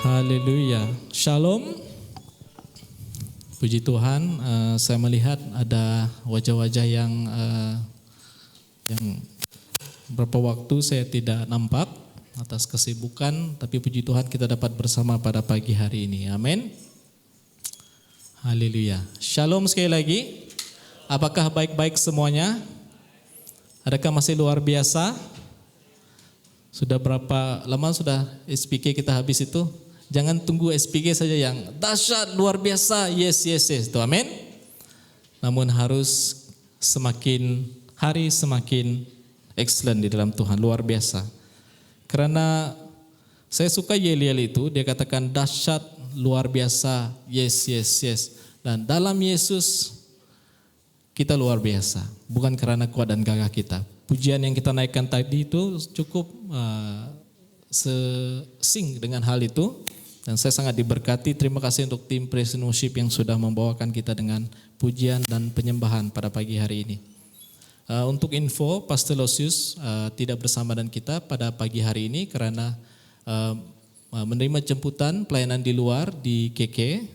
Haleluya. Shalom. Puji Tuhan, saya melihat ada wajah-wajah yang beberapa waktu saya tidak nampak atas kesibukan, tapi puji Tuhan kita dapat bersama pada pagi hari ini. Amin. Haleluya. Shalom sekali lagi. Apakah baik-baik semuanya? Adakah masih luar biasa? Sudah berapa lama sudah SPK kita habis itu? Jangan tunggu SPK saja yang dahsyat, luar biasa, yes, itu amin. Namun harus semakin hari semakin excellent di dalam Tuhan, luar biasa. Karena saya suka Yeliel itu, dia katakan dahsyat, luar biasa, yes. Dan dalam Yesus kita luar biasa, bukan karena kuat dan gagah kita. Pujian yang kita naikkan tadi itu cukup sesing dengan hal itu. Dan saya sangat diberkati, terima kasih untuk tim Praise and Worship yang sudah membawakan kita dengan pujian dan penyembahan pada pagi hari ini. Untuk info, Pastor Losius tidak bersama dengan kita pada pagi hari ini karena menerima jemputan pelayanan di luar di KK,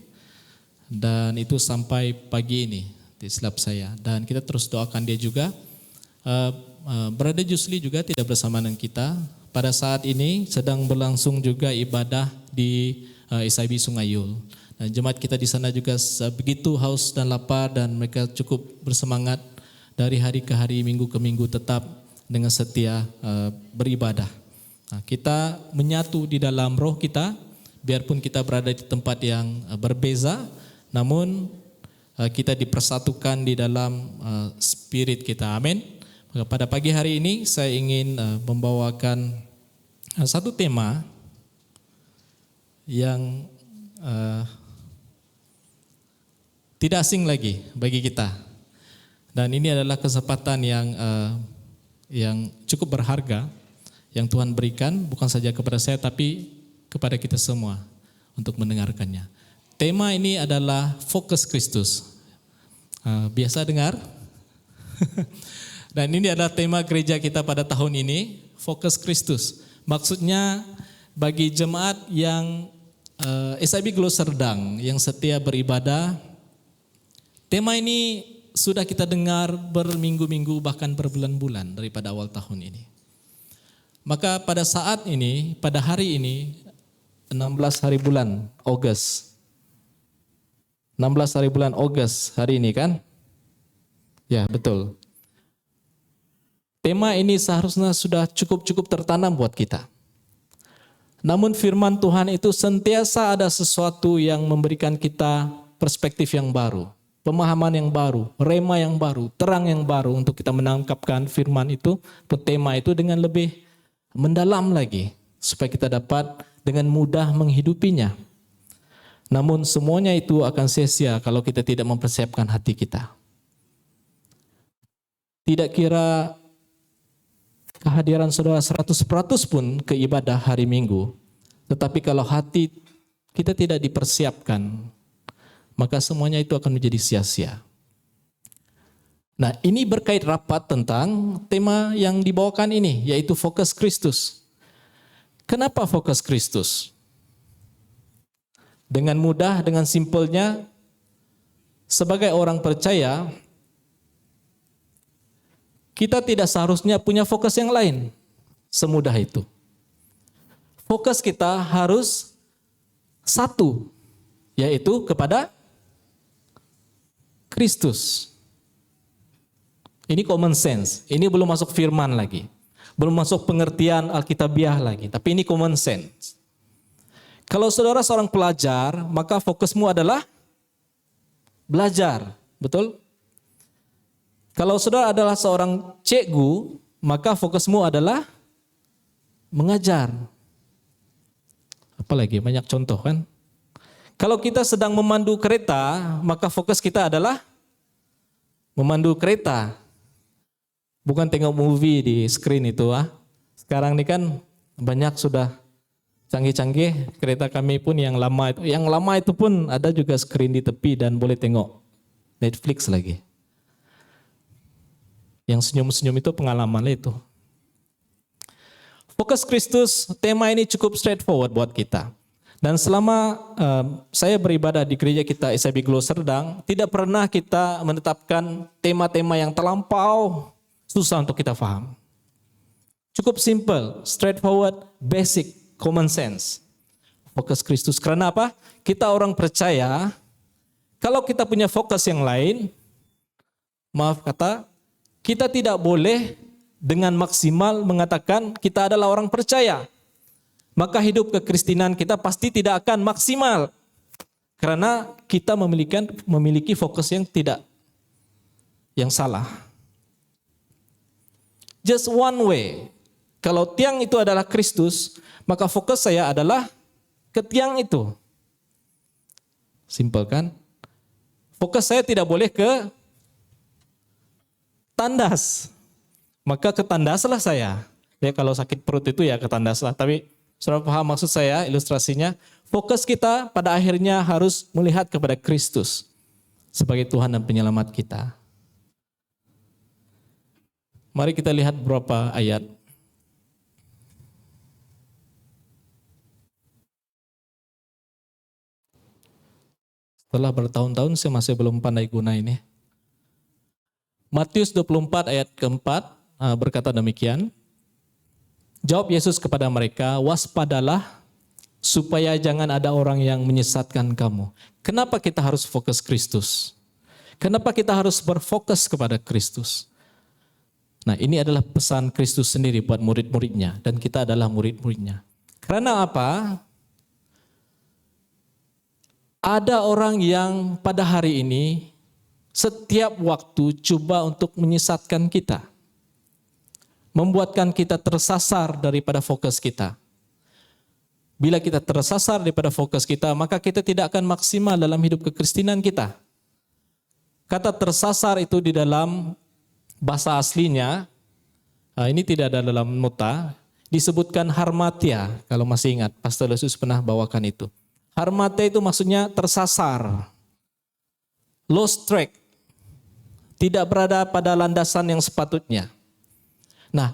dan itu sampai pagi ini, silap saya. Dan kita terus doakan dia juga. Brother Jusli juga tidak bersama dengan kita. Pada saat ini sedang berlangsung juga ibadah di SIB Sungai Yul. Dan jemaat kita di sana juga begitu haus dan lapar, dan mereka cukup bersemangat dari hari ke hari, minggu ke minggu tetap dengan setia beribadah. Nah, kita menyatu di dalam roh kita, biarpun kita berada di tempat yang berbeza, namun kita dipersatukan di dalam spirit kita. Amin. Maka pada pagi hari ini saya ingin membawakan satu tema yang tidak asing lagi bagi kita. Dan ini adalah kesempatan yang cukup berharga yang Tuhan berikan, bukan saja kepada saya tapi kepada kita semua untuk mendengarkannya. Tema ini adalah fokus Kristus. Biasa dengar? Dan ini adalah tema gereja kita pada tahun ini, fokus Kristus. Maksudnya bagi jemaat yang SIB Glo Serdang yang setia beribadah, tema ini sudah kita dengar berminggu-minggu bahkan berbulan-bulan daripada awal tahun ini. Maka pada saat ini, pada hari ini, 16 hari bulan Ogos. 16 hari bulan Ogos hari ini kan? Ya, betul. Tema ini seharusnya sudah cukup tertanam buat kita. Namun firman Tuhan itu sentiasa ada sesuatu yang memberikan kita perspektif yang baru, pemahaman yang baru, rema yang baru, terang yang baru untuk kita menangkapkan firman itu, tema itu dengan lebih mendalam lagi, supaya kita dapat dengan mudah menghidupinya. Namun semuanya itu akan sia-sia kalau kita tidak mempersiapkan hati kita. Tidak kira kehadiran saudara 100% pun ke ibadah hari Minggu, tetapi kalau hati kita tidak dipersiapkan, maka semuanya itu akan menjadi sia-sia. Nah, ini berkait rapat tentang tema yang dibawakan ini, yaitu fokus Kristus. Kenapa fokus Kristus? Dengan mudah, dengan simpelnya, sebagai orang percaya, kita tidak seharusnya punya fokus yang lain. Semudah itu. Fokus kita harus satu, yaitu kepada Kristus. Ini common sense. Ini belum masuk firman lagi. Belum masuk pengertian Alkitabiah lagi. Tapi ini common sense. Kalau saudara seorang pelajar, maka fokusmu adalah belajar. Betul? Kalau saudara adalah seorang cikgu, maka fokusmu adalah mengajar. Apalagi banyak contoh kan? Kalau kita sedang memandu kereta, maka fokus kita adalah memandu kereta. Bukan tengok movie di screen itu. Sekarang ini kan banyak sudah canggih-canggih, kereta kami pun yang lama itu. Yang lama itu pun ada juga screen di tepi dan boleh tengok Netflix lagi. Yang senyum-senyum itu pengalaman itu. Fokus Kristus, tema ini cukup straightforward buat kita. Dan selama saya beribadah di gereja kita SIB Glo Serdang, tidak pernah kita menetapkan tema-tema yang terlampau susah untuk kita paham. Cukup simple, straightforward, basic, common sense. Fokus Kristus. Karena apa? Kita orang percaya, kalau kita punya fokus yang lain, maaf kata, kita tidak boleh dengan maksimal mengatakan kita adalah orang percaya. Maka hidup kekristenan kita pasti tidak akan maksimal. Karena kita memiliki fokus yang salah. Just one way. Kalau tiang itu adalah Kristus, maka fokus saya adalah ke tiang itu. Simple kan? Fokus saya tidak boleh ke tandas. Maka ketandaslah saya. Ya kalau sakit perut itu ya ketandaslah. Tapi saudara paham maksud saya, ilustrasinya? Fokus kita pada akhirnya harus melihat kepada Kristus sebagai Tuhan dan penyelamat kita. Mari kita lihat beberapa ayat. Setelah bertahun-tahun saya masih belum pandai guna ini. Matius 24 ayat keempat berkata demikian. Jawab Yesus kepada mereka, waspadalah supaya jangan ada orang yang menyesatkan kamu. Kenapa kita harus fokus Kristus? Kenapa kita harus berfokus kepada Kristus? Nah, ini adalah pesan Kristus sendiri buat murid-muridnya dan kita adalah murid-muridnya. Karena apa? Ada orang yang pada hari ini setiap waktu coba untuk menyesatkan kita. Membuatkan kita tersasar daripada fokus kita. Bila kita tersasar daripada fokus kita, maka kita tidak akan maksimal dalam hidup kekristenan kita. Kata tersasar itu di dalam bahasa aslinya, ini tidak ada dalam nota, disebutkan harmatia. Kalau masih ingat, Pastor Yesus pernah bawakan itu. Harmatia itu maksudnya tersasar. Lost track. Tidak berada pada landasan yang sepatutnya. Nah,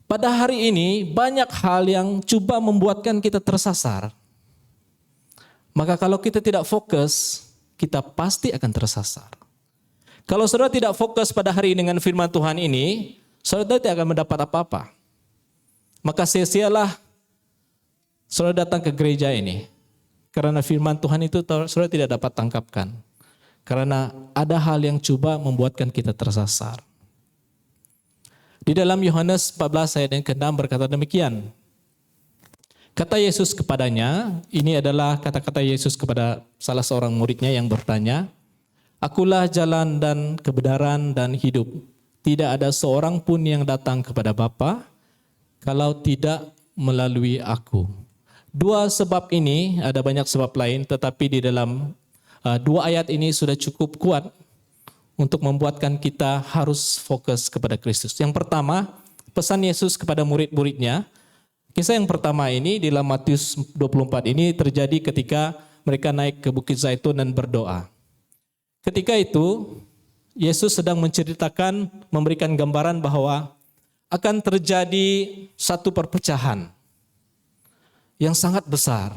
pada hari ini banyak hal yang coba membuatkan kita tersasar. Maka kalau kita tidak fokus, kita pasti akan tersasar. Kalau saudara tidak fokus pada hari ini dengan firman Tuhan ini, saudara tidak akan mendapat apa-apa. Maka sia-sialah saudara datang ke gereja ini. Karena firman Tuhan itu saudara tidak dapat tangkapkan. Karena ada hal yang coba membuatkan kita tersasar. Di dalam Yohanes 14 ayat yang ke-6 berkata demikian. Kata Yesus kepadanya, ini adalah kata-kata Yesus kepada salah seorang muridnya yang bertanya, Akulah jalan dan kebenaran dan hidup. Tidak ada seorang pun yang datang kepada Bapa kalau tidak melalui aku. Dua sebab ini, ada banyak sebab lain, tetapi di dalam dua ayat ini sudah cukup kuat untuk membuatkan kita harus fokus kepada Kristus. Yang pertama, pesan Yesus kepada murid-muridnya. Kisah yang pertama ini di dalam Matius 24 ini terjadi ketika mereka naik ke Bukit Zaitun dan berdoa. Ketika itu, Yesus sedang menceritakan, memberikan gambaran bahwa akan terjadi satu perpecahan yang sangat besar.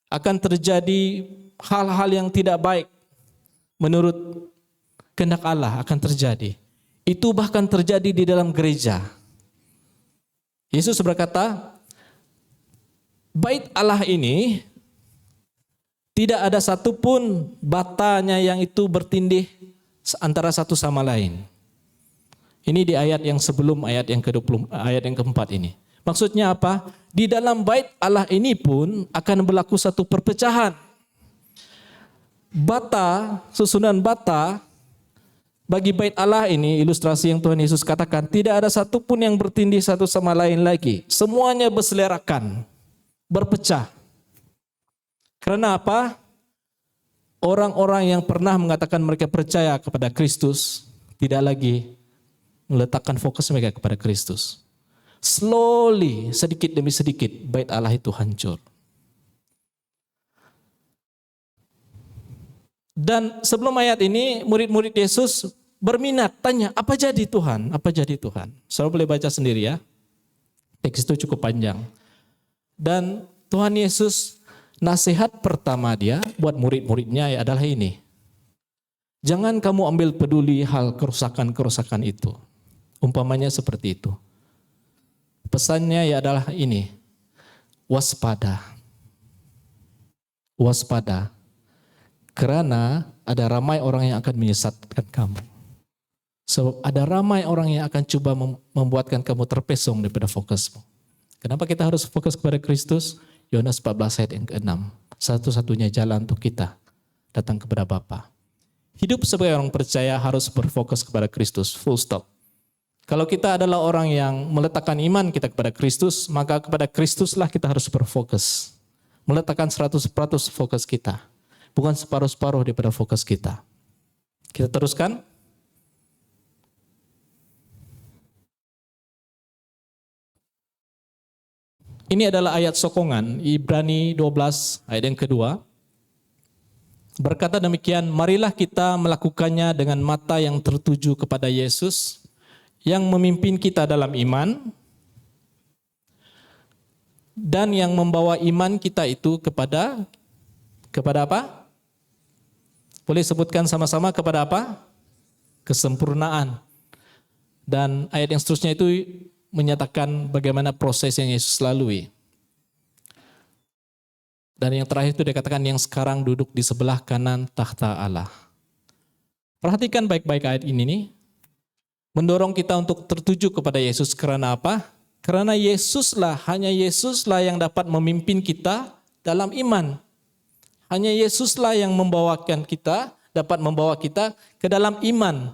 Akan terjadi hal-hal yang tidak baik menurut kehendak Allah akan terjadi. Itu bahkan terjadi di dalam gereja. Yesus berkata, bait Allah ini tidak ada satupun batanya yang itu bertindih antara satu sama lain. Ini di ayat yang sebelum ayat yang ke-20, ayat yang keempat ini. Maksudnya apa? Di dalam bait Allah ini pun akan berlaku satu perpecahan. Bata, susunan bata, bagi bait Allah ini, ilustrasi yang Tuhan Yesus katakan, tidak ada satupun yang bertindih satu sama lain lagi. Semuanya berselerakan, berpecah. Karena apa? Orang-orang yang pernah mengatakan mereka percaya kepada Kristus, tidak lagi meletakkan fokus mereka kepada Kristus. Slowly, sedikit demi sedikit, bait Allah itu hancur. Dan sebelum ayat ini, murid-murid Yesus berminat, tanya, apa jadi Tuhan? Apa jadi Tuhan? Saudara boleh baca sendiri ya. Teks itu cukup panjang. Dan Tuhan Yesus, nasihat pertama dia buat murid-muridnya adalah ini. Jangan kamu ambil peduli hal kerusakan-kerusakan itu. Umpamanya seperti itu. Pesannya adalah ini. Waspada. Waspada. Karena ada ramai orang yang akan menyesatkan kamu. Sebab ada ramai orang yang akan coba membuatkan kamu terpesong daripada fokusmu. Kenapa kita harus fokus kepada Kristus? Yohanes 14 ayat yang ke-6. Satu-satunya jalan untuk kita datang kepada Bapa. Hidup sebagai orang percaya harus berfokus kepada Kristus. Full stop. Kalau kita adalah orang yang meletakkan iman kita kepada Kristus, maka kepada Kristuslah kita harus berfokus. Meletakkan 100% fokus kita. Bukan separuh-separuh daripada fokus kita. Kita teruskan. Ini adalah ayat sokongan, Ibrani 12 ayat yang kedua. Berkata demikian, marilah kita melakukannya dengan mata yang tertuju kepada Yesus, yang memimpin kita dalam iman, dan yang membawa iman kita itu kepada apa? Boleh sebutkan sama-sama kepada apa? Kesempurnaan. Dan ayat yang seterusnya itu menyatakan bagaimana proses yang Yesus lalui. Dan yang terakhir itu dikatakan yang sekarang duduk di sebelah kanan takhta Allah. Perhatikan baik-baik ayat ini nih. Mendorong kita untuk tertuju kepada Yesus karena apa? Karena Yesuslah, hanya Yesuslah yang dapat memimpin kita dalam iman. Hanya Yesuslah yang membawakan kita, dapat membawa kita ke dalam iman.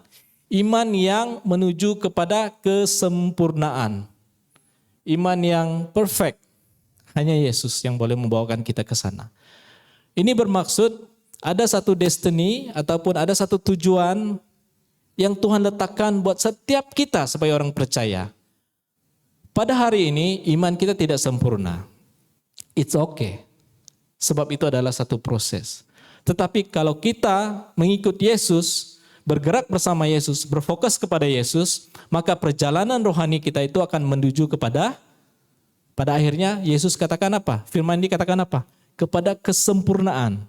Iman yang menuju kepada kesempurnaan. Iman yang perfect. Hanya Yesus yang boleh membawakan kita ke sana. Ini bermaksud ada satu destiny ataupun ada satu tujuan yang Tuhan letakkan buat setiap kita sebagai orang percaya. Pada hari ini iman kita tidak sempurna. It's okay. Sebab itu adalah satu proses. Tetapi kalau kita mengikut Yesus, bergerak bersama Yesus, berfokus kepada Yesus, maka perjalanan rohani kita itu akan menuju kepada, pada akhirnya Yesus katakan apa? Firman dikatakan apa? Kepada kesempurnaan.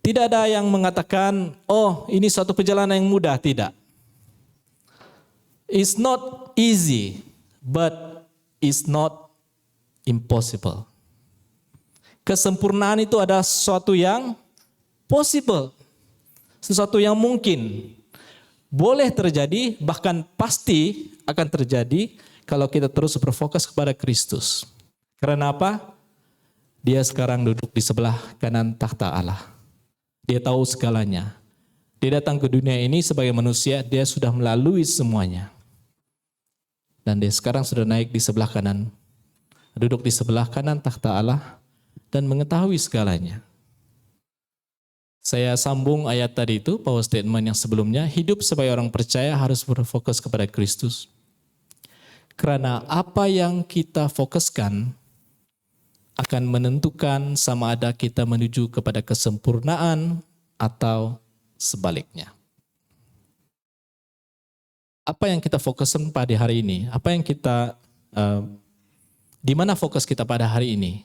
Tidak ada yang mengatakan, oh ini suatu perjalanan yang mudah. Tidak. It's not easy, but it's not impossible. Kesempurnaan itu adalah sesuatu yang possible. Sesuatu yang mungkin. Boleh terjadi, bahkan pasti akan terjadi kalau kita terus berfokus kepada Kristus. Karena apa? Dia sekarang duduk di sebelah kanan takhta Allah. Dia tahu segalanya. Dia datang ke dunia ini sebagai manusia, dia sudah melalui semuanya. Dan dia sekarang sudah naik di sebelah kanan. Duduk di sebelah kanan takhta Allah dan mengetahui segalanya. Saya sambung ayat tadi itu, power statement yang sebelumnya, hidup sebagai orang percaya harus berfokus kepada Kristus. Karena apa yang kita fokuskan akan menentukan sama ada kita menuju kepada kesempurnaan atau sebaliknya. Apa yang kita fokuskan pada hari ini? Apa yang kita, di mana fokus kita pada hari ini?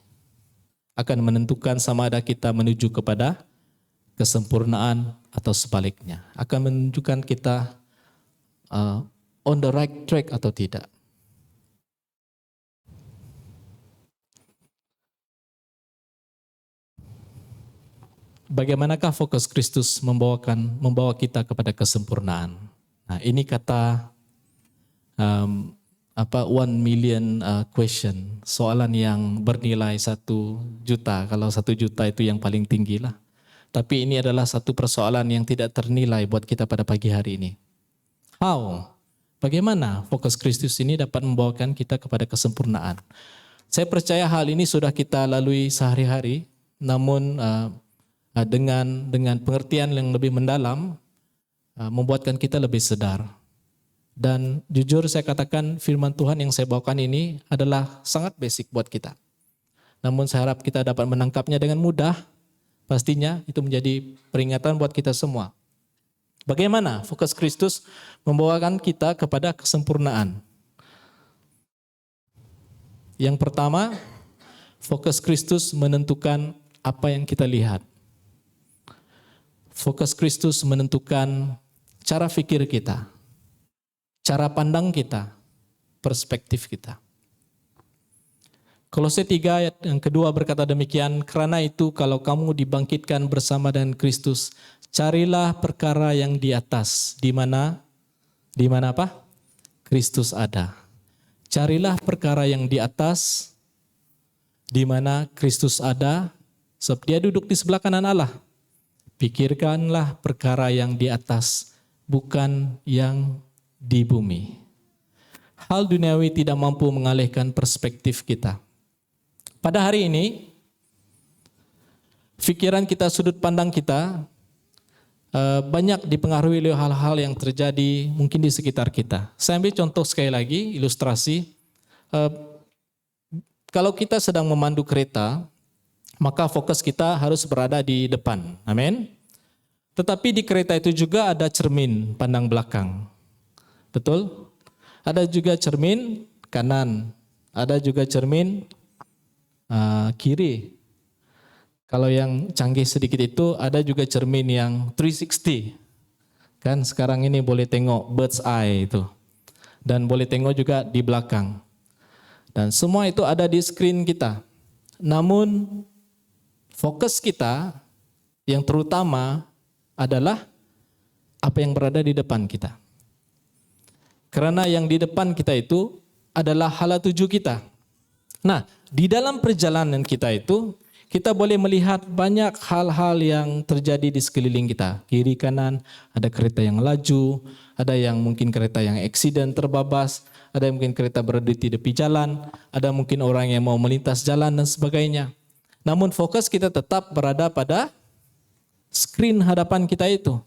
Akan menentukan sama ada kita menuju kepada kesempurnaan atau sebaliknya. Akan menunjukkan kita on the right track atau tidak. Bagaimanakah fokus Kristus membawa kita kepada kesempurnaan? Nah, ini kata 1 million question, soalan yang bernilai 1 juta. Kalau 1 juta itu yang paling tinggi lah. Tapi ini adalah satu persoalan yang tidak ternilai buat kita pada pagi hari ini. How? Bagaimana fokus Kristus ini dapat membawakan kita kepada kesempurnaan? Saya percaya hal ini sudah kita lalui sehari-hari, namun dengan pengertian yang lebih mendalam, membuatkan kita lebih sadar. Dan jujur saya katakan firman Tuhan yang saya bawakan ini adalah sangat basic buat kita. Namun saya harap kita dapat menangkapnya dengan mudah. Pastinya itu menjadi peringatan buat kita semua. Bagaimana fokus Kristus membawakan kita kepada kesempurnaan? Yang pertama, fokus Kristus menentukan apa yang kita lihat. Fokus Kristus menentukan cara pikir kita, cara pandang kita, perspektif kita. Kolose 3 ayat yang kedua berkata demikian, karena itu kalau kamu dibangkitkan bersama dengan Kristus, carilah perkara yang di atas, di mana apa? Kristus ada. Carilah perkara yang di atas, di mana Kristus ada, sebab dia duduk di sebelah kanan Allah. Pikirkanlah perkara yang di atas, bukan yang di bumi. Hal duniawi tidak mampu mengalihkan perspektif kita. Pada hari ini, pikiran kita, sudut pandang kita, banyak dipengaruhi oleh hal-hal yang terjadi mungkin di sekitar kita. Saya ambil contoh sekali lagi, ilustrasi. Kalau kita sedang memandu kereta, maka fokus kita harus berada di depan. Amin. Tetapi di kereta itu juga ada cermin pandang belakang. Betul? Ada juga cermin kanan. Ada juga cermin kiri. Kalau yang canggih sedikit itu ada juga cermin yang 360. Kan sekarang ini boleh tengok bird's eye itu. Dan boleh tengok juga di belakang. Dan semua itu ada di screen kita. Namun fokus kita yang terutama adalah apa yang berada di depan kita. Karena yang di depan kita itu adalah hala tuju kita. Nah, di dalam perjalanan kita itu kita boleh melihat banyak hal-hal yang terjadi di sekeliling kita. Kiri kanan, ada kereta yang laju, ada yang mungkin kereta yang eksiden terbabas, ada yang mungkin kereta berada di tepi jalan, ada mungkin orang yang mau melintas jalan dan sebagainya. Namun fokus kita tetap berada pada screen hadapan kita itu.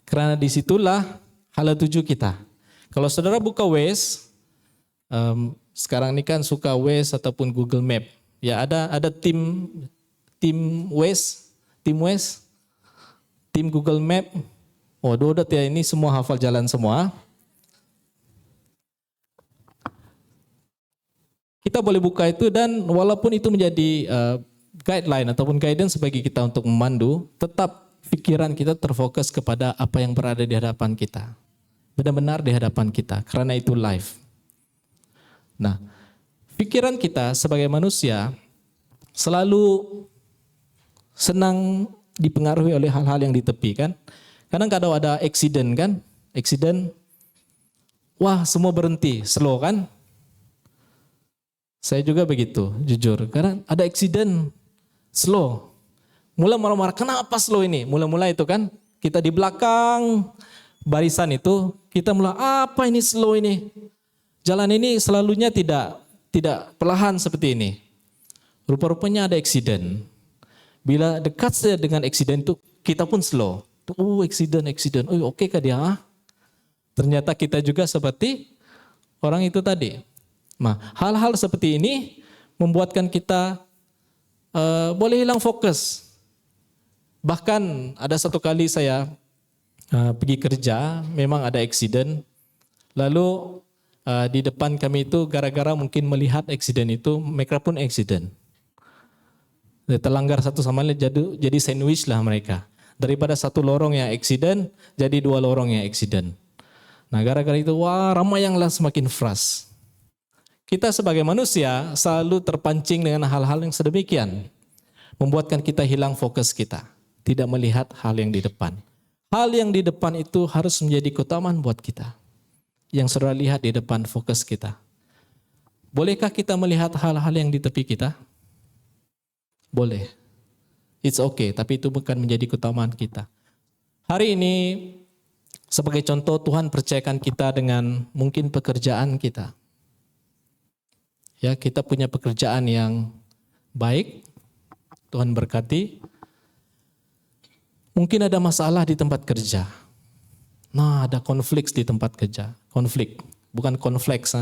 Karena disitulah hala tuju kita. Kalau saudara buka Waze, sekarang ini kan suka Waze ataupun Google Map. Ya ada tim Waze, tim Google Map. Oh, udah ya, ini semua hafal jalan semua. Kita boleh buka itu dan walaupun itu menjadi guideline ataupun guidance bagi kita untuk memandu, tetap pikiran kita terfokus kepada apa yang berada di hadapan kita. Benar-benar di hadapan kita, karena itu live. Nah, pikiran kita sebagai manusia selalu senang dipengaruhi oleh hal-hal yang di tepi kan. Kadang kalau ada accident kan, wah semua berhenti, slow kan. Saya juga begitu, jujur. Karena ada accident, slow. Mulai marah-marah, kenapa slow ini? Mula-mula itu kan, kita di belakang barisan itu, kita mulai, apa ini slow ini? Jalan ini selalunya tidak perlahan seperti ini. Rupa-rupanya ada accident. Bila dekat saja dengan accident itu, kita pun slow. Oh, accident. Oh, oke kah dia? Ternyata kita juga seperti orang itu tadi. Nah, hal-hal seperti ini membuatkan kita boleh hilang fokus. Bahkan ada satu kali saya pergi kerja, memang ada accident. Lalu di depan kami itu gara-gara mungkin melihat accident itu, mereka pun accident. Terlanggar satu sama lain, jadi sandwich lah mereka. Daripada satu lorong yang accident, jadi dua lorong yang accident. Nah gara-gara itu, wah ramai yang lah semakin frust. Kita sebagai manusia selalu terpancing dengan hal-hal yang sedemikian. Membuatkan kita hilang fokus kita. Tidak melihat hal yang di depan. Hal yang di depan itu harus menjadi keutamaan buat kita. Yang saudara lihat di depan fokus kita. Bolehkah kita melihat hal-hal yang di tepi kita? Boleh. It's okay, tapi itu bukan menjadi keutamaan kita. Hari ini, sebagai contoh Tuhan percayakan kita dengan mungkin pekerjaan kita. Ya, kita punya pekerjaan yang baik, Tuhan berkati. Mungkin ada masalah di tempat kerja. Nah, ada konflik di tempat kerja. Konflik, bukan konfleks.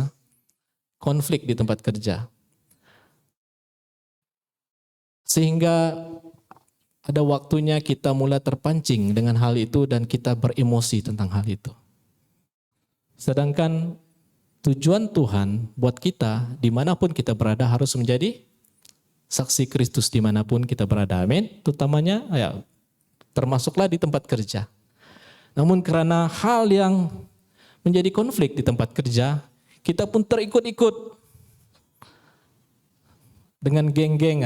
Konflik di tempat kerja. Sehingga ada waktunya kita mulai terpancing dengan hal itu dan kita beremosi tentang hal itu. Sedangkan tujuan Tuhan buat kita, dimanapun kita berada harus menjadi saksi Kristus dimanapun kita berada. Amin. Terutamanya ya, termasuklah di tempat kerja. Namun karena hal yang menjadi konflik di tempat kerja, kita pun terikut-ikut dengan geng-geng.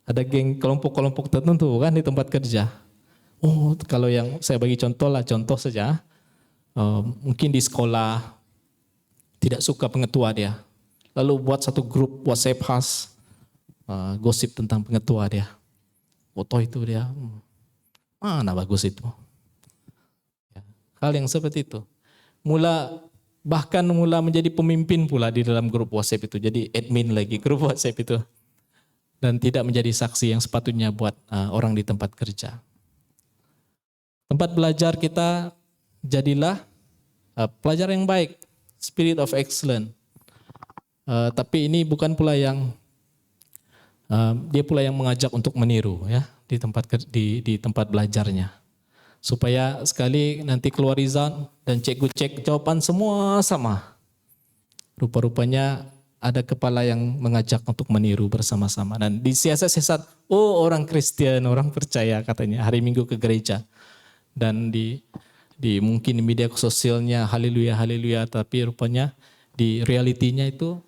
Ada geng kelompok-kelompok tertentu kan di tempat kerja. Oh, kalau yang saya bagi contoh saja. Mungkin di sekolah tidak suka pengetua dia. Lalu buat satu grup WhatsApp khas, gosip tentang pengetua dia. Foto itu dia, mana bagus itu. Hal yang seperti itu. Bahkan mula menjadi pemimpin pula di dalam grup WhatsApp itu. Jadi admin lagi grup WhatsApp itu. Dan tidak menjadi saksi yang sepatutnya buat orang di tempat kerja. Tempat belajar kita jadilah pelajar yang baik. Spirit of excellence. Tapi ini bukan pula yang dia pula yang mengajak untuk meniru ya di tempat belajarnya. Supaya sekali nanti keluar result dan cikgu cek jawaban semua sama. Rupa-rupanya ada kepala yang mengajak untuk meniru bersama-sama. Dan disiasat-siasat, oh orang Kristen, orang percaya katanya hari Minggu ke gereja. Dan di mungkin di media sosialnya haleluya, haleluya. Tapi rupanya di realitinya itu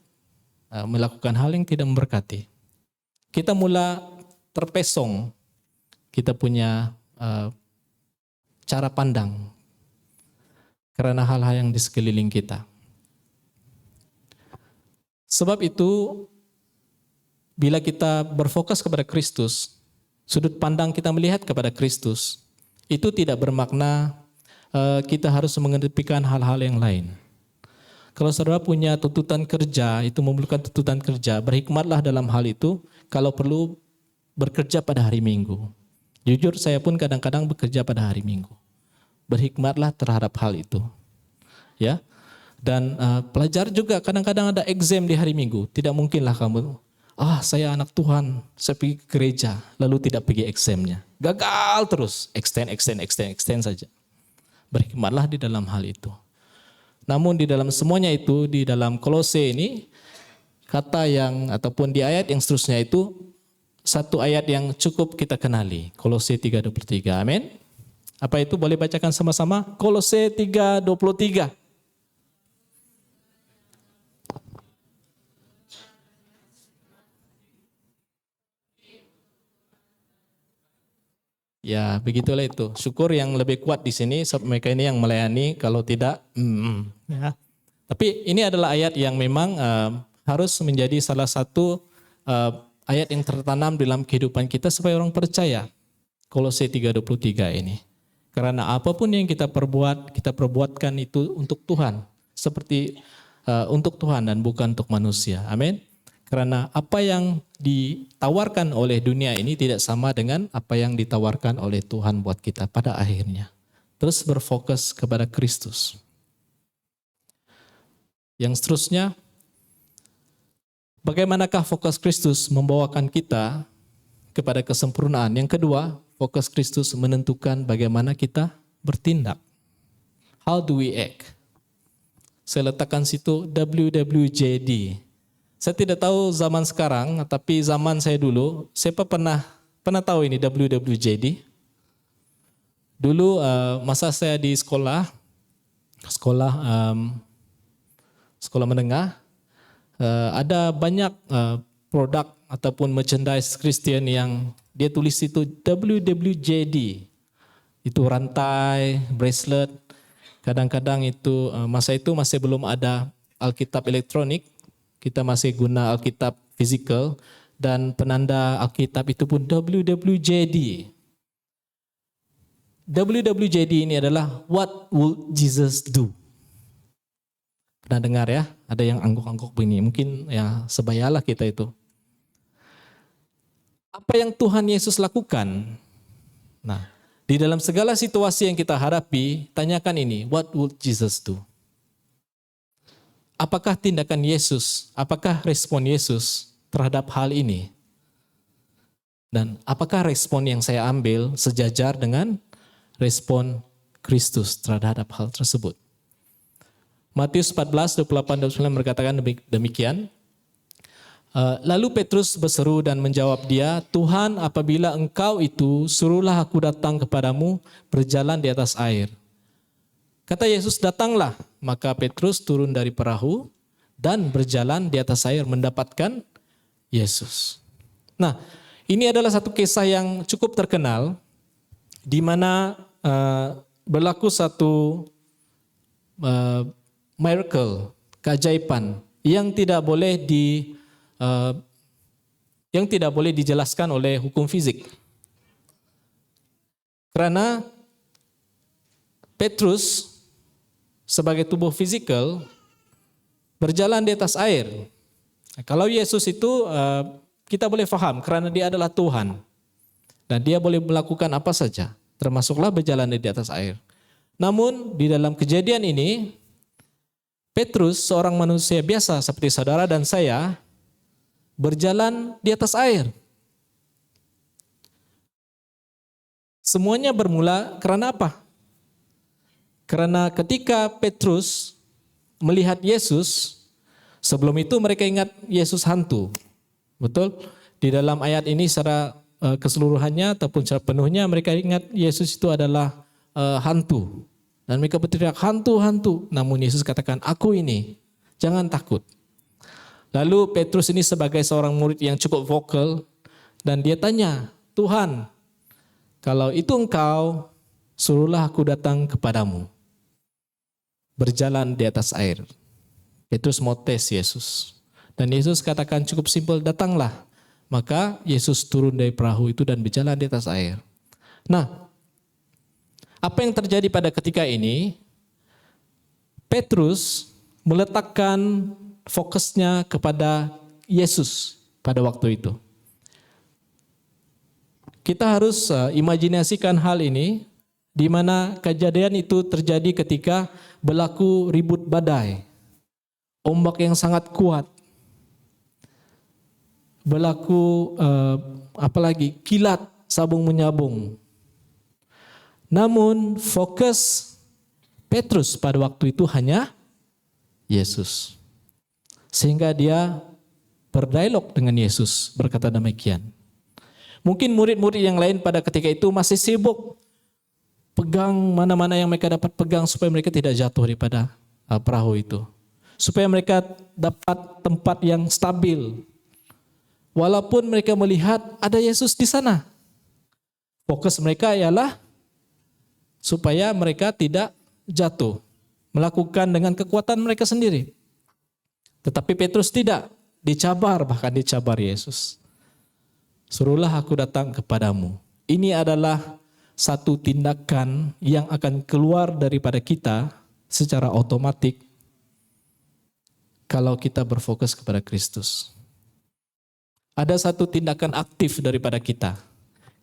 melakukan hal yang tidak memberkati. Kita mula terpesong, kita punya cara pandang karena hal-hal yang di sekeliling kita. Sebab itu, bila kita berfokus kepada Kristus, sudut pandang kita melihat kepada Kristus, itu tidak bermakna kita harus mengedepikan hal-hal yang lain. Kalau saudara punya tuntutan kerja, itu memerlukan tuntutan kerja, berhikmatlah dalam hal itu, kalau perlu bekerja pada hari Minggu. Jujur saya pun kadang-kadang bekerja pada hari Minggu. Berhikmatlah terhadap hal itu. Ya. Dan pelajar juga kadang-kadang ada exam di hari Minggu. Tidak mungkinlah kamu, saya anak Tuhan, saya pergi ke gereja, lalu tidak pergi examnya. Gagal terus, extend saja. Berhikmatlah di dalam hal itu. Namun di dalam semuanya itu, di dalam Kolose ini, kata yang ataupun di ayat yang seterusnya itu, satu ayat yang cukup kita kenali. Kolose 3:23, amin. Apa itu? Boleh bacakan sama-sama? Kolose 3:23. Ya, begitulah itu. Syukur yang lebih kuat di sini, sebab mereka ini yang melayani, kalau tidak, ya. Tapi ini adalah ayat yang memang harus menjadi salah satu ayat yang tertanam dalam kehidupan kita supaya orang percaya. Kolose 3:23 ini. Karena apapun yang kita perbuatkan itu untuk Tuhan. Seperti untuk Tuhan dan bukan untuk manusia. Amin. Karena apa yang ditawarkan oleh dunia ini tidak sama dengan apa yang ditawarkan oleh Tuhan buat kita pada akhirnya. Terus berfokus kepada Kristus. Yang seterusnya, bagaimanakah fokus Kristus membawakan kita kepada kesempurnaan? Yang kedua, fokus Kristus menentukan bagaimana kita bertindak. How do we act? Saya letakkan situ WWJD. Saya tidak tahu zaman sekarang, tapi zaman saya dulu, siapa pernah tahu ini WWJD? Dulu masa saya di sekolah menengah, ada banyak produk ataupun merchandise Kristen yang dia tulis itu WWJD. Itu rantai, bracelet. Kadang-kadang itu masa itu masih belum ada Alkitab elektronik. Kita masih guna Alkitab physical dan penanda Alkitab itu pun WWJD. WWJD ini adalah What Would Jesus Do? Pernah dengar ya? Ada yang angguk-angguk begini. Mungkin ya sebayalah kita itu. Apa yang Tuhan Yesus lakukan? Nah, di dalam segala situasi yang kita hadapi, tanyakan ini, what would Jesus do? Apakah tindakan Yesus, apakah respon Yesus terhadap hal ini? Dan apakah respon yang saya ambil sejajar dengan respon Kristus terhadap hal tersebut? Matius 14:28-29 berkatakan demikian. Lalu Petrus berseru dan menjawab dia, Tuhan, apabila engkau itu, suruhlah aku datang kepadamu berjalan di atas air. Kata Yesus, datanglah. Maka Petrus turun dari perahu dan berjalan di atas air mendapatkan Yesus. Nah, ini adalah satu kisah yang cukup terkenal di mana berlaku satu miracle, keajaiban yang tidak boleh dijelaskan oleh hukum fisik. Karena Petrus sebagai tubuh fisikal berjalan di atas air. Kalau Yesus itu kita boleh faham karena dia adalah Tuhan. Dan dia boleh melakukan apa saja, termasuklah berjalan di atas air. Namun di dalam kejadian ini, Petrus seorang manusia biasa seperti saudara dan saya, berjalan di atas air. Semuanya bermula karena apa? Karena ketika Petrus melihat Yesus, sebelum itu mereka ingat Yesus hantu. Betul? Di dalam ayat ini secara keseluruhannya ataupun secara penuhnya mereka ingat Yesus itu adalah hantu. Dan mereka berteriak, hantu, hantu. Namun Yesus katakan, aku ini, jangan takut. Lalu Petrus ini sebagai seorang murid yang cukup vokal dan dia tanya, Tuhan, kalau itu engkau, suruhlah aku datang kepadamu. Berjalan di atas air. Petrus mau tes Yesus. Dan Yesus katakan cukup simpel, datanglah. Maka Yesus turun dari perahu itu dan berjalan di atas air. Nah, apa yang terjadi pada ketika ini? Petrus meletakkan fokusnya kepada Yesus pada waktu itu. Kita harus imajinasikan hal ini di mana kejadian itu terjadi ketika berlaku ribut badai. Ombak yang sangat kuat. Berlaku apalagi kilat sabung menyabung. Namun fokus Petrus pada waktu itu hanya Yesus. Sehingga dia berdialog dengan Yesus, berkata demikian. Mungkin murid-murid yang lain pada ketika itu masih sibuk pegang mana-mana yang mereka dapat pegang supaya mereka tidak jatuh daripada perahu itu. Supaya mereka dapat tempat yang stabil. Walaupun mereka melihat ada Yesus di sana. Fokus mereka ialah supaya mereka tidak jatuh. Melakukan dengan kekuatan mereka sendiri. Tetapi Petrus tidak, bahkan dicabar Yesus. Suruhlah aku datang kepadamu. Ini adalah satu tindakan yang akan keluar daripada kita secara otomatik kalau kita berfokus kepada Kristus. Ada satu tindakan aktif daripada kita.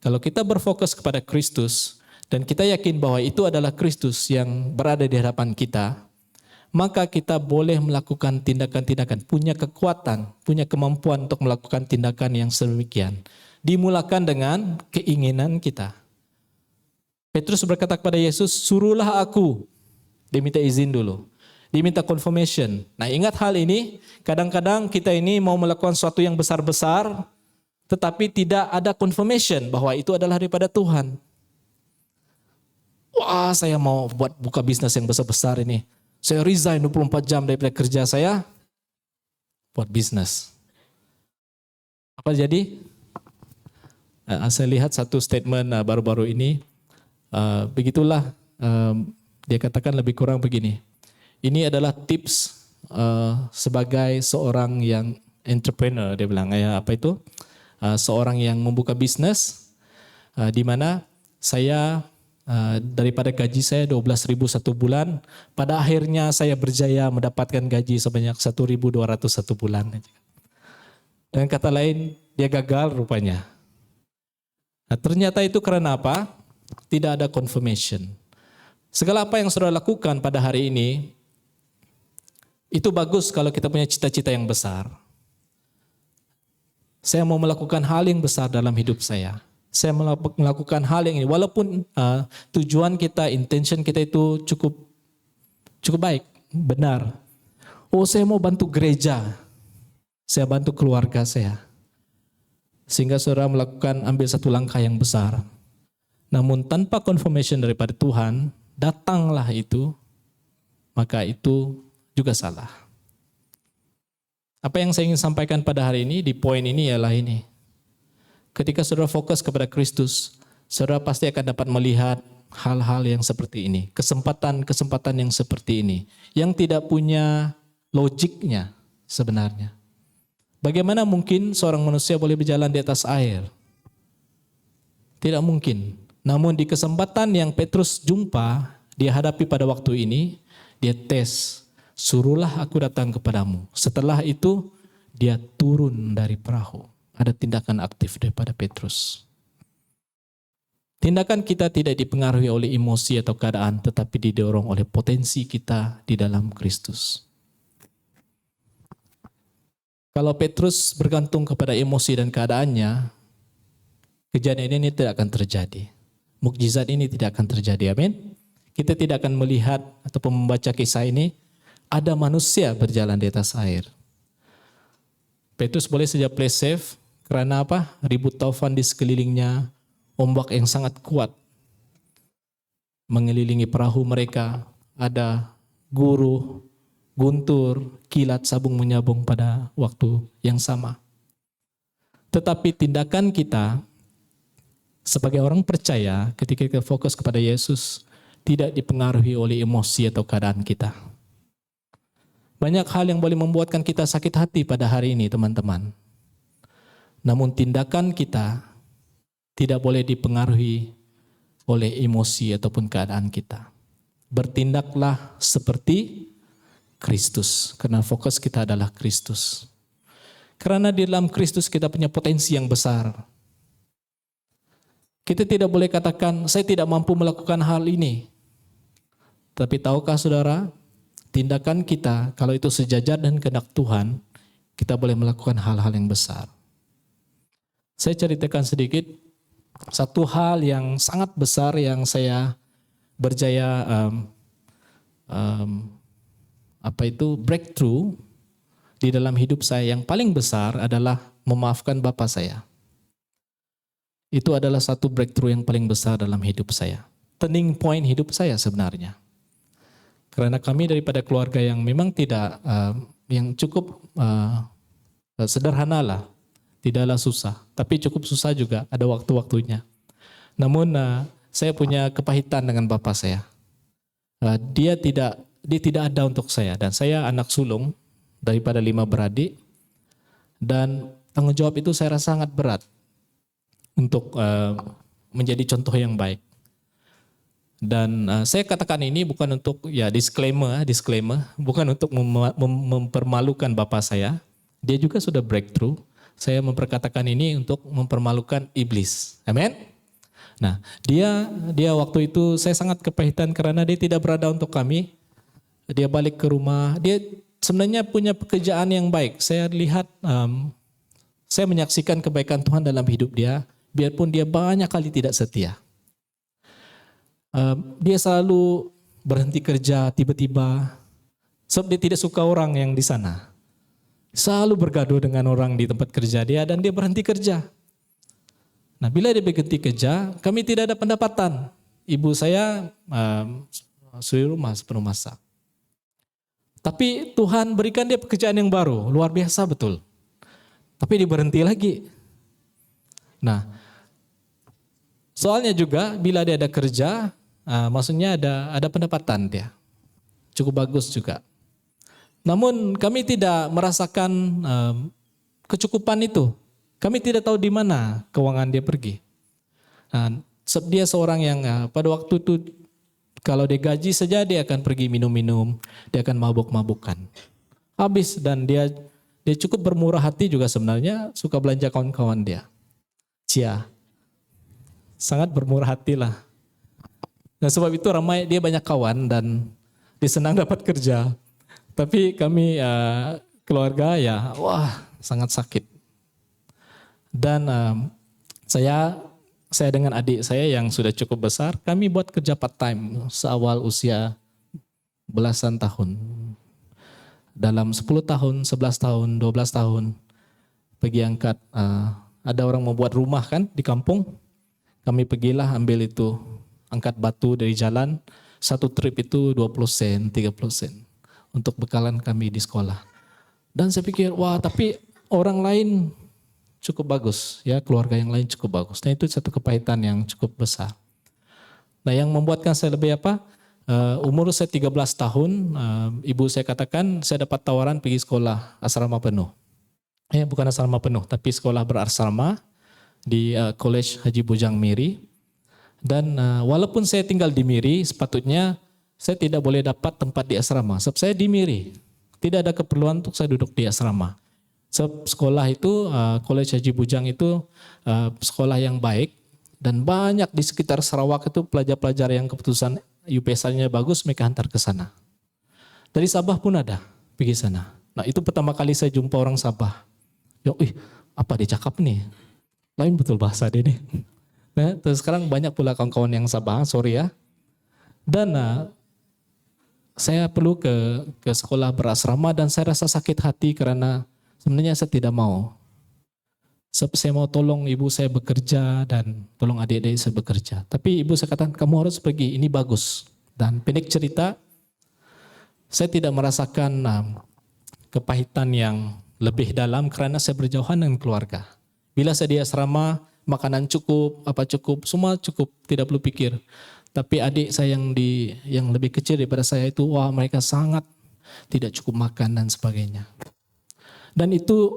Kalau kita berfokus kepada Kristus dan kita yakin bahwa itu adalah Kristus yang berada di hadapan kita, maka kita boleh melakukan tindakan-tindakan, punya kekuatan, punya kemampuan untuk melakukan tindakan yang sedemikian. Dimulakan dengan keinginan kita. Petrus berkata kepada Yesus, suruhlah aku. Dia minta izin dulu. Dia minta confirmation. Nah, ingat hal ini, kadang-kadang kita ini mau melakukan sesuatu yang besar-besar, tetapi tidak ada confirmation bahwa itu adalah daripada Tuhan. Wah, saya mau buka bisnis yang besar-besar ini. Saya resign 24 jam daripada kerja saya buat bisnis. Apa jadi? Saya lihat satu statement baru-baru ini. Begitulah dia katakan lebih kurang begini. Ini adalah tips sebagai seorang yang entrepreneur, dia bilang. Apa itu? Seorang yang membuka bisnis di mana saya daripada gaji saya 12.000 satu bulan, pada akhirnya saya berjaya mendapatkan gaji sebanyak 1.200 satu bulan. Dengan kata lain, dia gagal rupanya. Nah, ternyata itu karena apa? Tidak ada confirmation. Segala apa yang saudara lakukan pada hari ini, itu bagus kalau kita punya cita-cita yang besar. Saya mau melakukan hal yang besar dalam hidup saya. Saya melakukan hal yang ini, walaupun tujuan kita, intention kita itu cukup baik. benar. Oh, saya mau bantu gereja. Saya bantu keluarga saya. Sehingga saudara melakukan ambil satu langkah yang besar. Namun tanpa confirmation daripada Tuhan, datanglah itu, maka itu juga salah. Apa yang saya ingin sampaikan pada hari ini, di poin ini ialah ini. Ketika saudara fokus kepada Kristus, saudara pasti akan dapat melihat hal-hal yang seperti ini. Kesempatan-kesempatan yang seperti ini. Yang tidak punya logiknya sebenarnya. Bagaimana mungkin seorang manusia boleh berjalan di atas air? Tidak mungkin. Namun di kesempatan yang Petrus jumpa, dia hadapi pada waktu ini, dia tes. Suruhlah aku datang kepadamu. Setelah itu, dia turun dari perahu. Ada tindakan aktif daripada Petrus. Tindakan kita tidak dipengaruhi oleh emosi atau keadaan, tetapi didorong oleh potensi kita di dalam Kristus. Kalau Petrus bergantung kepada emosi dan keadaannya, kejadian ini tidak akan terjadi. Mukjizat ini tidak akan terjadi, amin. Kita tidak akan melihat ataupun membaca kisah ini, ada manusia berjalan di atas air. Petrus boleh saja play safe, karena apa? Ribut taufan di sekelilingnya, ombak yang sangat kuat mengelilingi perahu mereka, ada guru, guntur, kilat, sabung menyabung pada waktu yang sama. Tetapi tindakan kita sebagai orang percaya ketika kita fokus kepada Yesus tidak dipengaruhi oleh emosi atau keadaan kita. Banyak hal yang boleh membuatkan kita sakit hati pada hari ini, teman-teman. Namun tindakan kita tidak boleh dipengaruhi oleh emosi ataupun keadaan kita. Bertindaklah seperti Kristus, karena fokus kita adalah Kristus. Karena di dalam Kristus kita punya potensi yang besar. Kita tidak boleh katakan, saya tidak mampu melakukan hal ini. Tapi tahukah saudara, tindakan kita, kalau itu sejajar dan kehendak Tuhan, kita boleh melakukan hal-hal yang besar. Saya ceritakan sedikit, satu hal yang sangat besar yang saya berjaya breakthrough di dalam hidup saya yang paling besar adalah memaafkan bapak saya. Itu adalah satu breakthrough yang paling besar dalam hidup saya. Turning point hidup saya sebenarnya. Karena kami daripada keluarga yang memang tidak, yang cukup sederhana lah. Tidaklah susah, tapi cukup susah juga, ada waktu-waktunya. Namun saya punya kepahitan dengan bapak saya. Dia tidak ada untuk saya, dan saya anak sulung daripada 5 beradik, dan tanggung jawab itu saya rasa sangat berat untuk menjadi contoh yang baik. Dan saya katakan ini bukan untuk disclaimer, bukan untuk mempermalukan bapak saya. Dia juga sudah breakthrough. Saya memperkatakan ini untuk mempermalukan iblis. Amin. Nah, dia waktu itu saya sangat kepahitan karena dia tidak berada untuk kami. Dia balik ke rumah. Dia sebenarnya punya pekerjaan yang baik. Saya lihat, saya menyaksikan kebaikan Tuhan dalam hidup dia. Biarpun dia banyak kali tidak setia. Dia selalu berhenti kerja tiba-tiba. Sebab dia tidak suka orang yang di sana. Selalu bergaduh dengan orang di tempat kerja dia dan dia berhenti kerja. Nah, bila dia berhenti kerja, kami tidak ada pendapatan. Ibu saya suri rumah sepenuh masa. Tapi Tuhan berikan dia pekerjaan yang baru, luar biasa betul. Tapi dia berhenti lagi. Nah, soalnya juga bila dia ada kerja, maksudnya ada pendapatan dia. Cukup bagus juga. Namun kami tidak merasakan kecukupan itu. Kami tidak tahu di mana keuangan dia pergi. Dia seorang yang pada waktu itu kalau dia gaji saja dia akan pergi minum-minum, dia akan mabuk-mabukan. Habis dan dia cukup bermurah hati juga sebenarnya, suka belanja kawan-kawan dia. Sangat bermurah hati lah. Nah, sebab itu ramai dia banyak kawan dan dia senang dapat kerja. Tapi kami keluarga sangat sakit. Dan saya dengan adik saya yang sudah cukup besar, kami buat kerja part time seawal usia belasan tahun, dalam 10 tahun, 11 tahun, 12 tahun pergi angkat. Ada orang mau buat rumah kan di kampung. Kami pergilah ambil itu, angkat batu dari jalan. Satu trip itu 20 sen, 30 sen untuk bekalan kami di sekolah. Dan saya pikir, wah tapi orang lain cukup bagus, ya keluarga yang lain cukup bagus. Nah itu satu kepahitan yang cukup besar. Nah yang membuatkan saya lebih apa? Umur saya 13 tahun, ibu saya katakan saya dapat tawaran pergi sekolah asrama penuh. Bukan asrama penuh, tapi sekolah berasrama di College Haji Bujang Miri. Dan walaupun saya tinggal di Miri, sepatutnya saya tidak boleh dapat tempat di asrama. Sebab saya di Miri, tidak ada keperluan untuk saya duduk di asrama. Sebab sekolah itu, College Haji Bujang itu sekolah yang baik. Dan banyak di sekitar Sarawak itu pelajar-pelajar yang keputusan UPSA-nya bagus, mereka hantar ke sana. Dari Sabah pun ada, pergi sana. Nah itu pertama kali saya jumpa orang Sabah. Apa dia cakap nih? Lain betul bahasa dia nih. Nah, terus sekarang banyak pula kawan-kawan yang Sabah, sorry ya. Dan saya perlu ke sekolah berasrama dan saya rasa sakit hati karena sebenarnya saya tidak mau. Saya mau tolong ibu saya bekerja dan tolong adik-adik saya bekerja. Tapi ibu saya katakan kamu harus pergi, ini bagus. Dan pendek cerita, saya tidak merasakan kepahitan yang lebih dalam karena saya berjauhan dengan keluarga. Bila saya di asrama, makanan cukup, apa cukup, semua cukup, tidak perlu pikir. Tapi adik saya yang lebih kecil daripada saya itu, wah mereka sangat tidak cukup makan dan sebagainya. Dan itu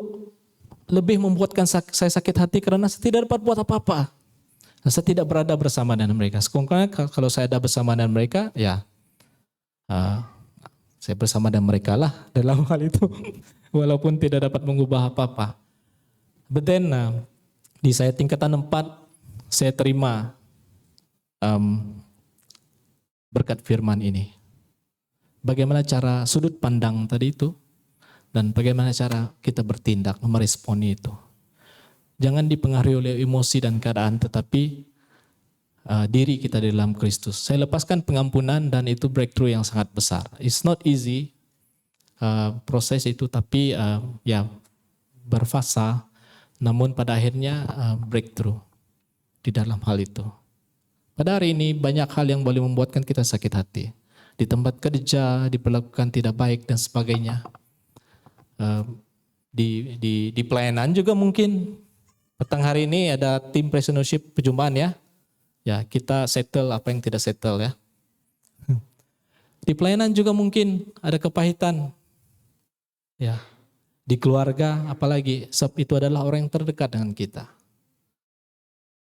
lebih membuatkan saya sakit hati karena saya tidak dapat buat apa-apa. Saya tidak berada bersama dengan mereka. Sekurang-kurangnya kalau saya ada bersama dengan mereka, ya saya bersama dengan mereka lah dalam hal itu. Walaupun tidak dapat mengubah apa-apa. But then, di saya tingkatan 4, saya terima berkat firman ini. Bagaimana cara sudut pandang tadi itu, dan bagaimana cara kita bertindak, meresponi itu. Jangan dipengaruhi oleh emosi dan keadaan, tetapi diri kita di dalam Kristus. Saya lepaskan pengampunan dan itu breakthrough yang sangat besar. It's not easy proses itu, tapi ya berfasa. Namun pada akhirnya breakthrough di dalam hal itu. Pada hari ini banyak hal yang boleh membuatkan kita sakit hati. Di tempat kerja, diperlakukan tidak baik dan sebagainya. Di pelayanan juga mungkin. Petang hari ini ada tim prisonership perjumpaan ya. Ya kita settle apa yang tidak settle ya. Di pelayanan juga mungkin ada kepahitan. Ya. Di keluarga apalagi, sebab itu adalah orang yang terdekat dengan kita.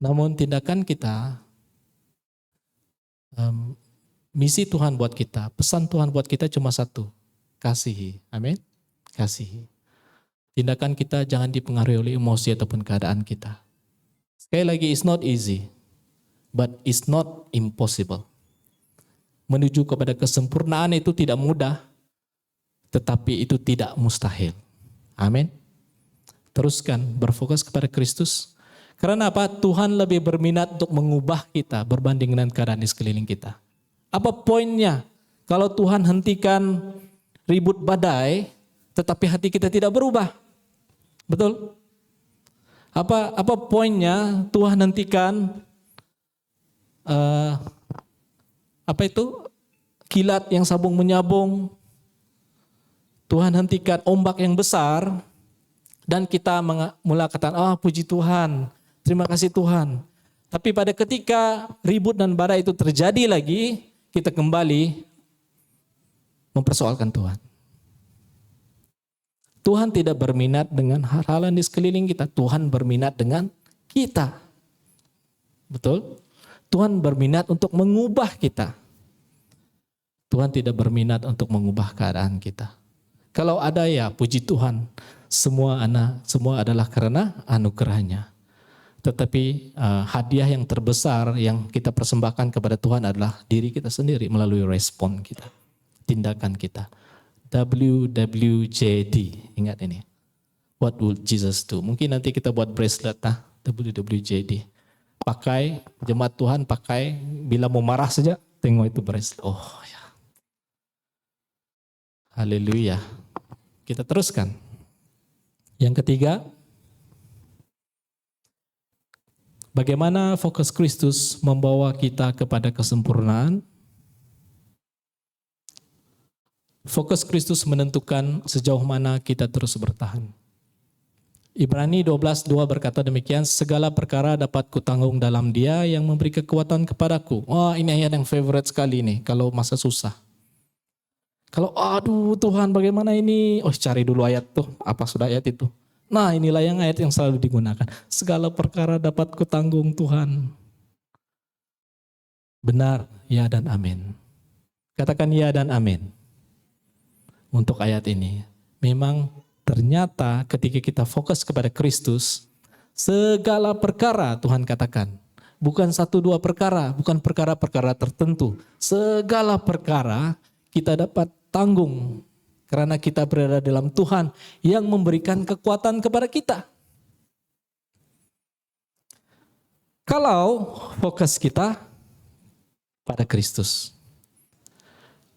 Namun tindakan kita, misi Tuhan buat kita, pesan Tuhan buat kita cuma satu, kasihi. Amin. Kasihi. Tindakan kita jangan dipengaruhi oleh emosi ataupun keadaan kita. Sekali lagi, it's not easy, but it's not impossible. Menuju kepada kesempurnaan itu tidak mudah, tetapi itu tidak mustahil. Amin. Teruskan berfokus kepada Kristus. Karena apa? Tuhan lebih berminat untuk mengubah kita berbanding dengan keadaan di sekeliling kita. Apa poinnya? Kalau Tuhan hentikan ribut badai, tetapi hati kita tidak berubah. Betul? Apa poinnya Tuhan hentikan kilat yang sabung menyabung? Tuhan hentikan ombak yang besar dan kita mula katakan, puji Tuhan, terima kasih Tuhan. Tapi pada ketika ribut dan badai itu terjadi lagi, kita kembali mempersoalkan Tuhan. Tuhan tidak berminat dengan hal-hal di sekeliling kita, Tuhan berminat dengan kita. Betul? Tuhan berminat untuk mengubah kita. Tuhan tidak berminat untuk mengubah keadaan kita. Kalau ada ya puji Tuhan, semua adalah karena anugerahnya. Tetapi hadiah yang terbesar yang kita persembahkan kepada Tuhan adalah diri kita sendiri melalui respon kita, tindakan kita. WWJD, ingat ini. What would Jesus do? Mungkin nanti kita buat bracelet WWJD. Pakai, jemaat Tuhan pakai, bila mau marah saja, tengok itu bracelet. Oh ya. Haleluya. Kita teruskan. Yang ketiga, bagaimana fokus Kristus membawa kita kepada kesempurnaan? Fokus Kristus menentukan sejauh mana kita terus bertahan. Ibrani 12:2 berkata demikian, segala perkara dapat kutanggung dalam Dia yang memberi kekuatan kepadaku. Oh, ini ayat yang favorite sekali nih kalau masa susah. Kalau aduh Tuhan bagaimana ini? Oh, cari dulu ayat tuh. Apa sudah ayat itu? Nah, inilah yang ayat yang selalu digunakan. Segala perkara dapat kutanggung Tuhan. Benar, ya dan amin. Katakan ya dan amin. Untuk ayat ini, memang ternyata ketika kita fokus kepada Kristus, segala perkara Tuhan katakan. Bukan 1-2 perkara, bukan perkara-perkara tertentu. Segala perkara kita dapat tanggung karena kita berada dalam Tuhan yang memberikan kekuatan kepada kita. Kalau fokus kita pada Kristus.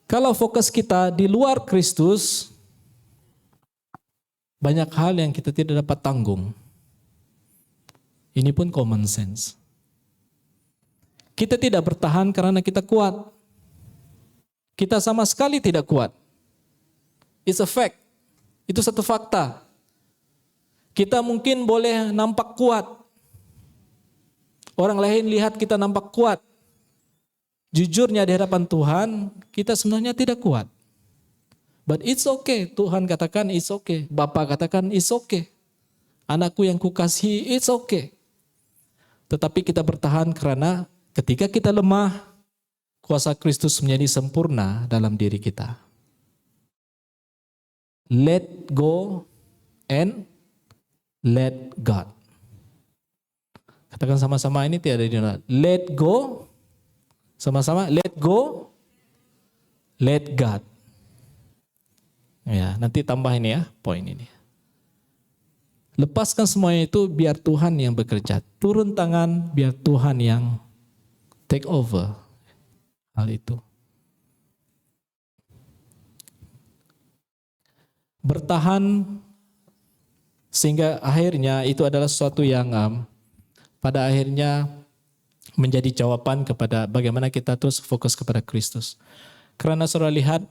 Kalau fokus kita di luar Kristus, banyak hal yang kita tidak dapat tanggung. Ini pun common sense. Kita tidak bertahan karena kita kuat. Kita sama sekali tidak kuat. It's a fact. Itu satu fakta. Kita mungkin boleh nampak kuat. Orang lain lihat kita nampak kuat. Jujurnya di hadapan Tuhan, kita sebenarnya tidak kuat. But it's okay. Tuhan katakan it's okay. Bapa katakan it's okay. Anakku yang kukasihi, it's okay. Tetapi kita bertahan karena ketika kita lemah, kuasa Kristus menjadi sempurna dalam diri kita. Let go and let God. Katakan sama-sama, ini tiada di mana. Let go. Sama-sama, let go, let God. Ya, nanti tambah ini ya, poin ini. Lepaskan semuanya itu biar Tuhan yang bekerja. Turun tangan biar Tuhan yang take over hal itu. Bertahan sehingga akhirnya itu adalah sesuatu yang pada akhirnya menjadi jawaban kepada bagaimana kita terus fokus kepada Kristus. Karena saudara lihat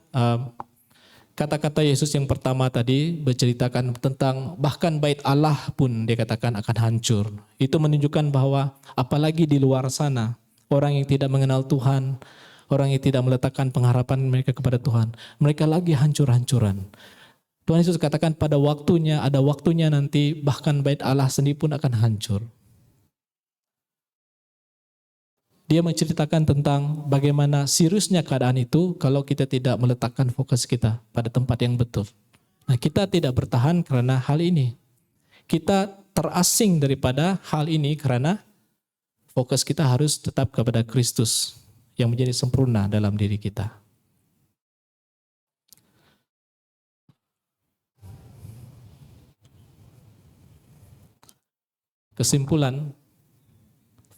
kata-kata Yesus yang pertama tadi berceritakan tentang bahkan bait Allah pun dia katakan akan hancur. Itu menunjukkan bahwa apalagi di luar sana orang yang tidak mengenal Tuhan, orang yang tidak meletakkan pengharapan mereka kepada Tuhan, mereka lagi hancur-hancuran. Tuhan Yesus katakan pada waktunya, ada waktunya nanti bahkan bait Allah sendiri pun akan hancur. Dia menceritakan tentang bagaimana seriusnya keadaan itu kalau kita tidak meletakkan fokus kita pada tempat yang betul. Nah, kita tidak bertahan karena hal ini. Kita terasing daripada hal ini karena fokus kita harus tetap kepada Kristus yang menjadi sempurna dalam diri kita. Kesimpulan,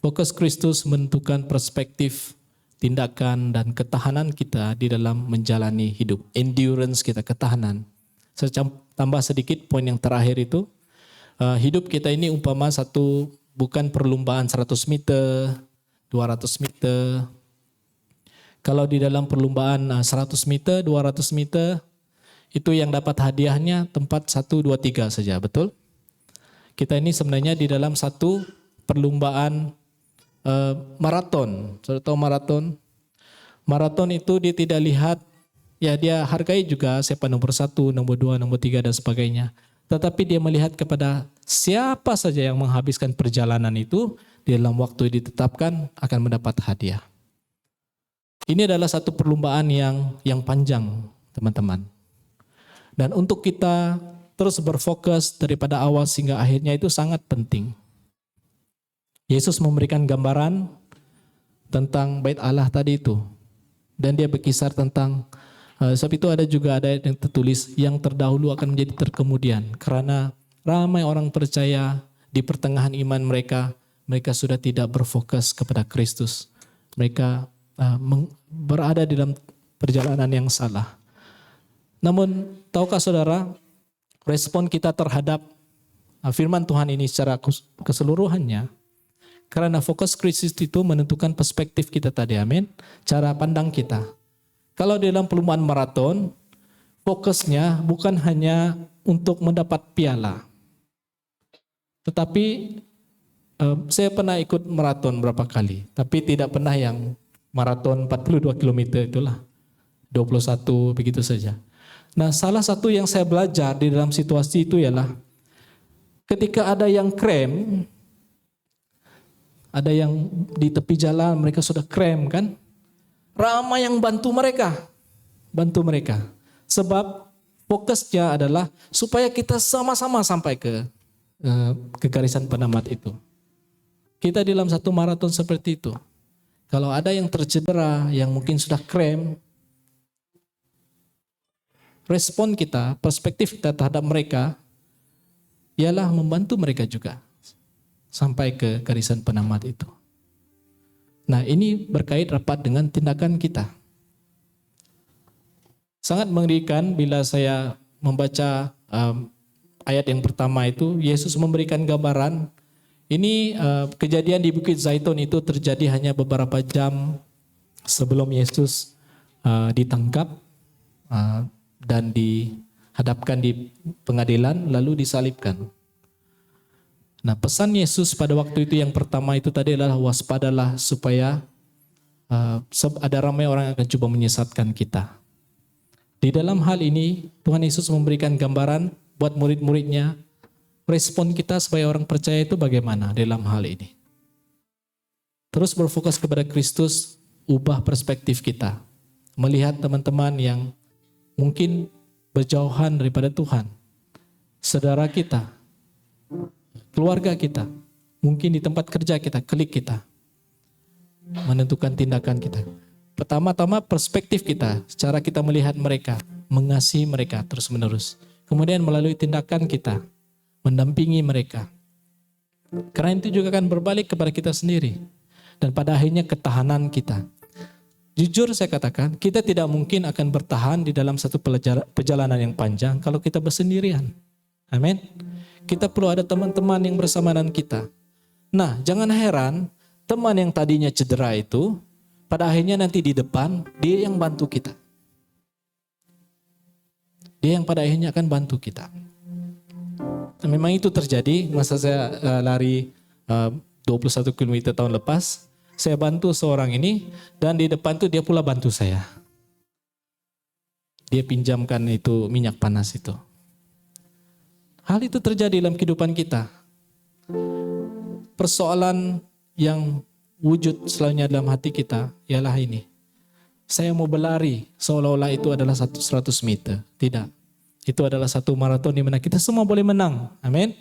fokus Kristus menentukan perspektif, tindakan, dan ketahanan kita di dalam menjalani hidup. Endurance kita, ketahanan. Saya tambah sedikit poin yang terakhir itu. Hidup kita ini umpama satu, bukan perlombaan 100 meter, 200 meter. Kalau di dalam perlombaan 100 meter, 200 meter, itu yang dapat hadiahnya tempat 1, 2, 3 saja, betul? Kita ini sebenarnya di dalam satu perlombaan maraton. Saudara tahu maraton? Maraton itu dia tidak lihat, ya dia hargai juga siapa nomor 1, nomor 2, nomor 3 dan sebagainya. Tetapi dia melihat kepada siapa saja yang menghabiskan perjalanan itu di dalam waktu ditetapkan akan mendapat hadiah. Ini adalah satu perlombaan yang panjang, teman-teman. Dan untuk kita terus berfokus daripada awal sehingga akhirnya itu sangat penting. Yesus memberikan gambaran tentang bait Allah tadi itu. Dan dia berkisar tentang, sebab itu ada juga ada yang tertulis, yang terdahulu akan menjadi terkemudian. Karena ramai orang percaya di pertengahan iman mereka, mereka sudah tidak berfokus kepada Kristus. Mereka berada di dalam perjalanan yang salah. Namun, tahukah saudara, respon kita terhadap firman Tuhan ini secara keseluruhannya. Karena fokus Kristus itu menentukan perspektif kita tadi, amin. Cara pandang kita. Kalau dalam perlombaan maraton, fokusnya bukan hanya untuk mendapat piala. Tetapi saya pernah ikut maraton berapa kali, tapi tidak pernah yang maraton 42 km itulah. 21 begitu saja. Nah, salah satu yang saya belajar di dalam situasi itu ialah ketika ada yang krem, ada yang di tepi jalan mereka sudah krem kan, ramai yang bantu mereka. Sebab fokusnya adalah supaya kita sama-sama sampai ke garisan penamat itu. Kita dalam satu maraton seperti itu. Kalau ada yang tercedera, yang mungkin sudah krem, respon kita, perspektif kita terhadap mereka ialah membantu mereka juga sampai ke garisan penamat itu. Nah, ini berkait rapat dengan tindakan kita. Sangat mengerikan bila saya membaca ayat yang pertama itu, Yesus memberikan gambaran. Ini kejadian di Bukit Zaitun itu terjadi hanya beberapa jam sebelum Yesus ditangkap dan dihadapkan di pengadilan lalu disalibkan. Nah, pesan Yesus pada waktu itu yang pertama itu tadi adalah waspadalah supaya ada ramai orang yang akan coba menyesatkan kita. Di dalam hal ini Tuhan Yesus memberikan gambaran buat murid-muridnya, respon kita supaya orang percaya itu bagaimana dalam hal ini. Terus berfokus kepada Kristus, ubah perspektif kita. Melihat teman-teman yang mungkin berjauhan daripada Tuhan, saudara kita, keluarga kita, mungkin di tempat kerja kita, klik kita, menentukan tindakan kita. Pertama-tama perspektif kita, cara kita melihat mereka, mengasihi mereka terus-menerus. Kemudian melalui tindakan kita, mendampingi mereka. Karena itu juga akan berbalik kepada kita sendiri. Dan pada akhirnya ketahanan kita. Jujur saya katakan, kita tidak mungkin akan bertahan di dalam satu perjalanan yang panjang kalau kita bersendirian. Amin. Kita perlu ada teman-teman yang bersama dengan kita. Nah, jangan heran teman yang tadinya cedera itu pada akhirnya nanti di depan dia yang bantu kita. Dia yang pada akhirnya akan bantu kita. Nah, memang itu terjadi masa saya lari 21 km tahun lepas. Saya bantu seorang ini dan di depan itu dia pula bantu saya. Dia pinjamkan itu minyak panas itu. Hal itu terjadi dalam kehidupan kita. Persoalan yang wujud selalunya dalam hati kita ialah ini. Saya mau berlari seolah-olah itu adalah 100 meter. Tidak. Itu adalah satu maraton di mana kita semua boleh menang. Amin.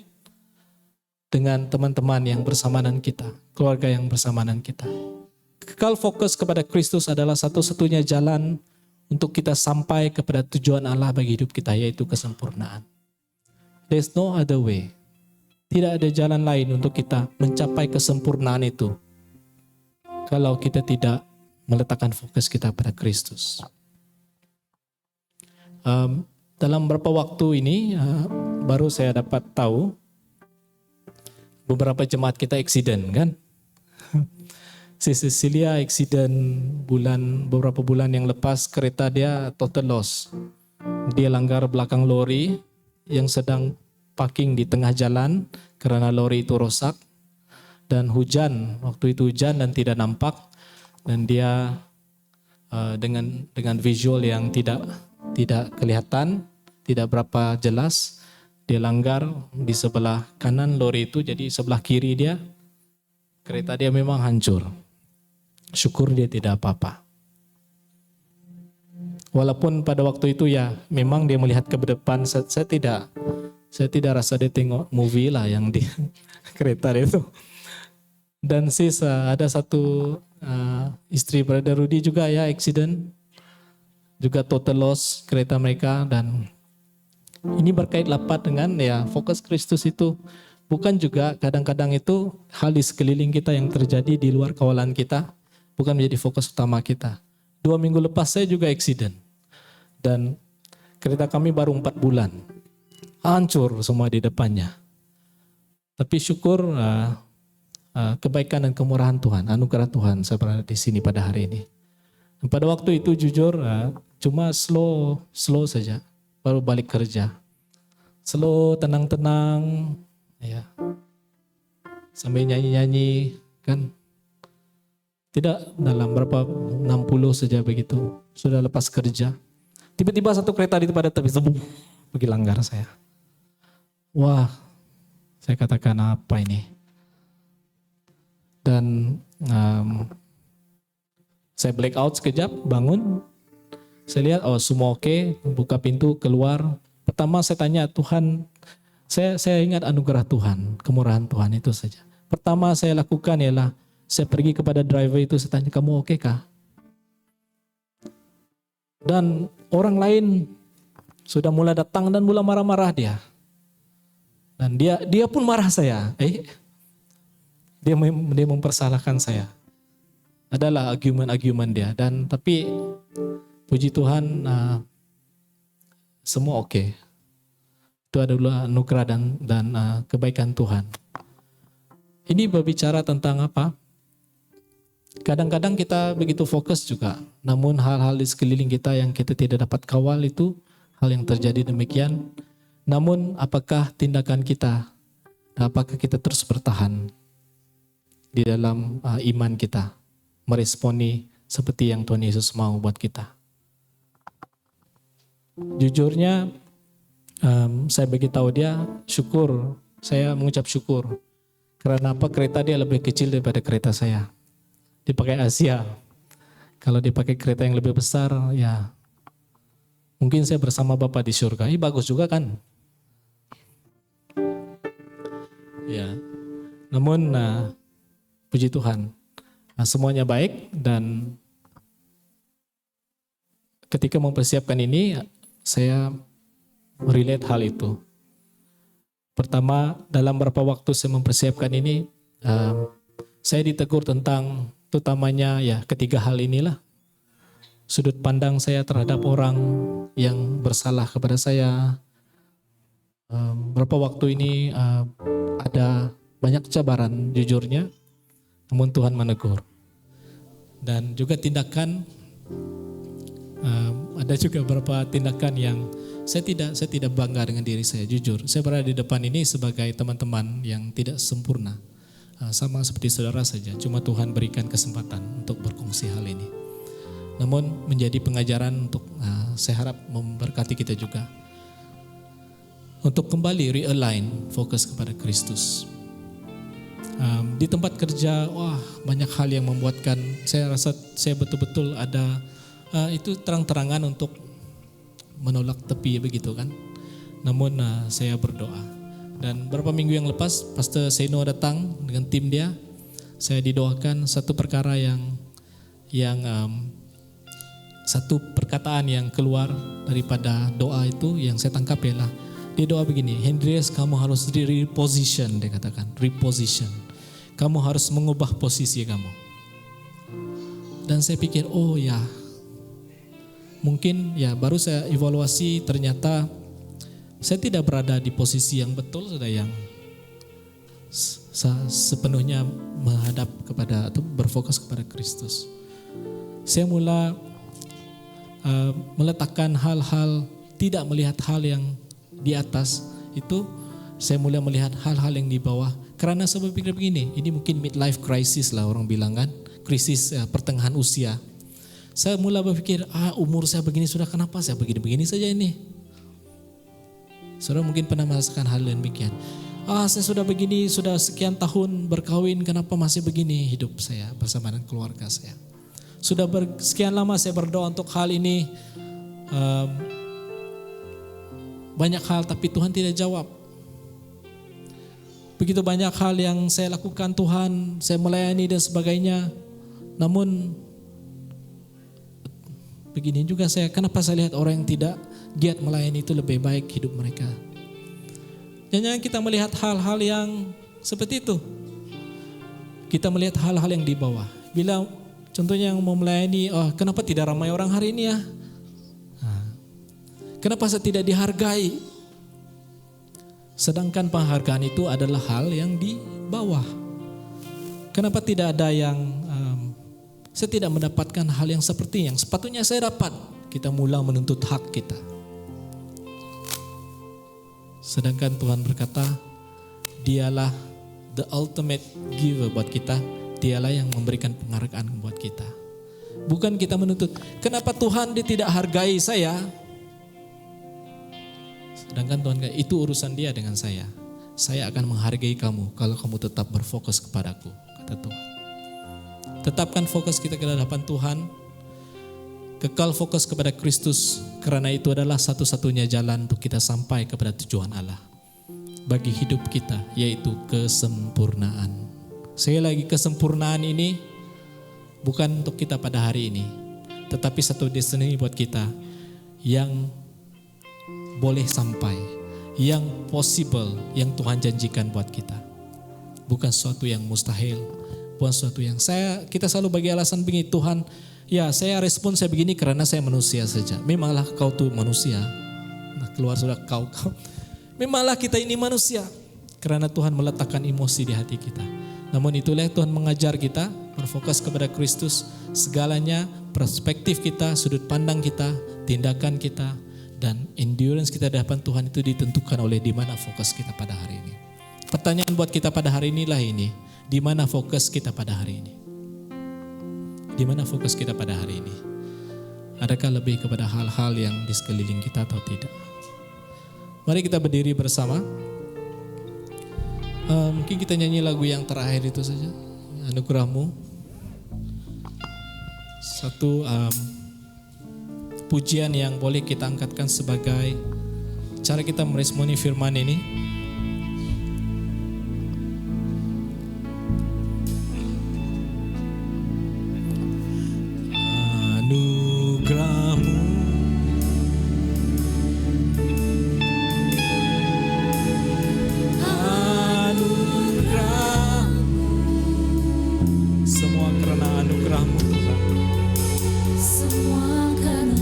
Dengan teman-teman yang bersamaan kita, keluarga yang bersamaan kita. Kekal fokus kepada Kristus adalah satu-satunya jalan untuk kita sampai kepada tujuan Allah bagi hidup kita, yaitu kesempurnaan. There's no other way. Tidak ada jalan lain untuk kita mencapai kesempurnaan itu kalau kita tidak meletakkan fokus kita pada Kristus. Dalam beberapa waktu ini baru saya dapat tahu beberapa jemaat kita eksiden kan. Si Cecilia eksiden beberapa bulan yang lepas, kereta dia total loss. Dia langgar belakang lori yang sedang parking di tengah jalan karena lori itu rosak dan hujan, waktu itu hujan dan tidak nampak, dan dia dengan visual yang tidak kelihatan, tidak berapa jelas, dia langgar di sebelah kanan lori itu, jadi sebelah kiri dia kereta dia memang hancur. Syukur dia tidak apa-apa. Walaupun pada waktu itu ya memang dia melihat ke depan, saya tidak rasa dia tengok movie lah yang di kereta itu. Dan ada satu istri Brother Rudy juga ya accident, juga total loss kereta mereka. Dan ini berkait lapat dengan ya fokus Kristus itu bukan juga kadang-kadang itu hal di sekeliling kita yang terjadi di luar kawalan kita bukan menjadi fokus utama kita. 2 minggu lepas saya juga accident dan kereta kami baru 4 bulan. hancur semua di depannya. Tapi syukur kebaikan dan kemurahan Tuhan, anugerah Tuhan saya berada di sini pada hari ini. Dan pada waktu itu jujur cuma slow saja, baru balik kerja. Slow, tenang-tenang, ya. Sambil nyanyi-nyanyi kan. Tidak dalam berapa 60 saja begitu. Sudah lepas kerja. Tiba-tiba satu kereta di depan tepi, pergi langgar saya. Wah, saya katakan apa ini? Dan saya black out sekejap, bangun. Saya lihat, oh semua oke, buka pintu, keluar. Pertama saya tanya Tuhan, saya ingat anugerah Tuhan, kemurahan Tuhan itu saja. Pertama saya lakukan ialah, saya pergi kepada driver itu, saya tanya, kamu oke kah? Dan orang lain sudah mulai datang dan mulai marah-marah dia. Dan dia pun marah saya. Dia mempersalahkan saya. Adalah argumen-argumen dia. Dan tapi puji Tuhan semua oke. Itu adalah anugerah dan kebaikan Tuhan. Ini berbicara tentang apa? Kadang-kadang kita begitu fokus juga, namun hal-hal di sekeliling kita yang kita tidak dapat kawal itu hal yang terjadi demikian. Namun apakah tindakan kita, apakah kita terus bertahan di dalam iman kita, meresponi seperti yang Tuhan Yesus mau buat kita. Jujurnya saya beritahu dia syukur, saya mengucap syukur. Karena apa? Kereta dia lebih kecil daripada kereta saya. Dipakai Asia. Kalau dipakai kereta yang lebih besar, ya mungkin saya bersama Bapak di surga. Bagus juga kan? Ya. Namun puji Tuhan, semuanya baik dan ketika mempersiapkan ini, saya relate hal itu. Pertama, dalam beberapa waktu saya mempersiapkan ini, saya ditegur tentang utamanya ya ketiga hal inilah. Sudut pandang saya terhadap orang yang bersalah kepada saya. Beberapa waktu ini ada banyak cabaran jujurnya, namun Tuhan menegur. Dan juga tindakan, ada juga beberapa tindakan yang saya tidak bangga dengan diri saya, jujur. Saya berada di depan ini sebagai teman-teman yang tidak sempurna. Sama seperti saudara saja, cuma Tuhan berikan kesempatan untuk berkongsi hal ini. Namun menjadi pengajaran untuk saya harap memberkati kita juga. Untuk kembali realign, fokus kepada Kristus. Di tempat kerja, banyak hal yang membuatkan saya rasa saya betul-betul ada itu terang-terangan untuk menolak tepi begitu kan. Namun saya berdoa. Dan beberapa minggu yang lepas, Pastor Seno datang dengan tim dia. Saya didoakan satu perkara yang satu perkataan yang keluar daripada doa itu yang saya tangkap ialah dia doa begini, Hendrius kamu harus reposition, dia katakan, reposition. Kamu harus mengubah posisi kamu. Dan saya pikir, oh ya, mungkin ya baru saya evaluasi ternyata saya tidak berada di posisi yang betul, sudah yang sepenuhnya menghadap kepada atau berfokus kepada Kristus. Saya mulai meletakkan hal-hal, tidak melihat hal yang di atas itu, saya mulai melihat hal-hal yang di bawah. Karena saya berpikir begini, ini mungkin midlife crisis lah orang bilang kan, krisis pertengahan usia. Saya mulai berpikir, umur saya begini sudah, kenapa saya begini-begini saja ini? Saudara mungkin pernah merasakan hal yang demikian. Saya sudah begini, sudah sekian tahun berkawin, kenapa masih begini hidup saya bersama dengan keluarga saya. Sudah sekian lama saya berdoa untuk hal ini, banyak hal tapi Tuhan tidak jawab. Begitu banyak hal yang saya lakukan Tuhan, saya melayani dan sebagainya. Namun begini juga saya, kenapa saya lihat orang yang tidak giat melayani itu lebih baik hidup mereka. Jangan kita melihat hal-hal yang seperti itu. Kita melihat hal-hal yang di bawah. Bila contohnya yang mau melayani, kenapa tidak ramai orang hari ini ya? Kenapa saya tidak dihargai? Sedangkan penghargaan itu adalah hal yang di bawah. Kenapa tidak ada yang saya tidak mendapatkan hal yang seperti yang sepatutnya saya dapat? Kita mulai menuntut hak kita. Sedangkan Tuhan berkata, Dialah the ultimate giver buat kita. Dialah yang memberikan penghargaan buat kita. Bukan kita menuntut, kenapa Tuhan Dia tidak hargai saya? Sedangkan Tuhan kata, itu urusan Dia dengan saya. Saya akan menghargai kamu kalau kamu tetap berfokus kepadaku, kata Tuhan. Tetapkan fokus kita ke hadapan Tuhan. Kekal fokus kepada Kristus, karena itu adalah satu-satunya jalan untuk kita sampai kepada tujuan Allah bagi hidup kita, yaitu kesempurnaan. Sekali lagi, kesempurnaan ini bukan untuk kita pada hari ini, tetapi satu destiny buat kita yang boleh sampai, yang possible, yang Tuhan janjikan buat kita. Bukan sesuatu yang mustahil, bukan sesuatu yang kita selalu bagi alasan begini, Tuhan, ya saya respon saya begini karena saya manusia saja. Memanglah kau tuh manusia. Nah, keluar sudah kau. Memanglah kita ini manusia. Karena Tuhan meletakkan emosi di hati kita. Namun itulah Tuhan mengajar kita berfokus kepada Kristus. Segalanya, perspektif kita, sudut pandang kita, tindakan kita, dan endurance kita di hadapan Tuhan itu ditentukan oleh di mana fokus kita pada hari ini. Pertanyaan buat kita pada hari inilah ini. Di mana fokus kita pada hari ini? Di mana fokus kita pada hari ini? Adakah lebih kepada hal-hal yang di sekeliling kita atau tidak? Mari kita berdiri bersama. Mungkin kita nyanyi lagu yang terakhir itu saja, Anugerahmu. Satu pujian yang boleh kita angkatkan sebagai cara kita meresponi firman ini. Anugerahmu, semua karena anugerahmu Tuhan. Semua karena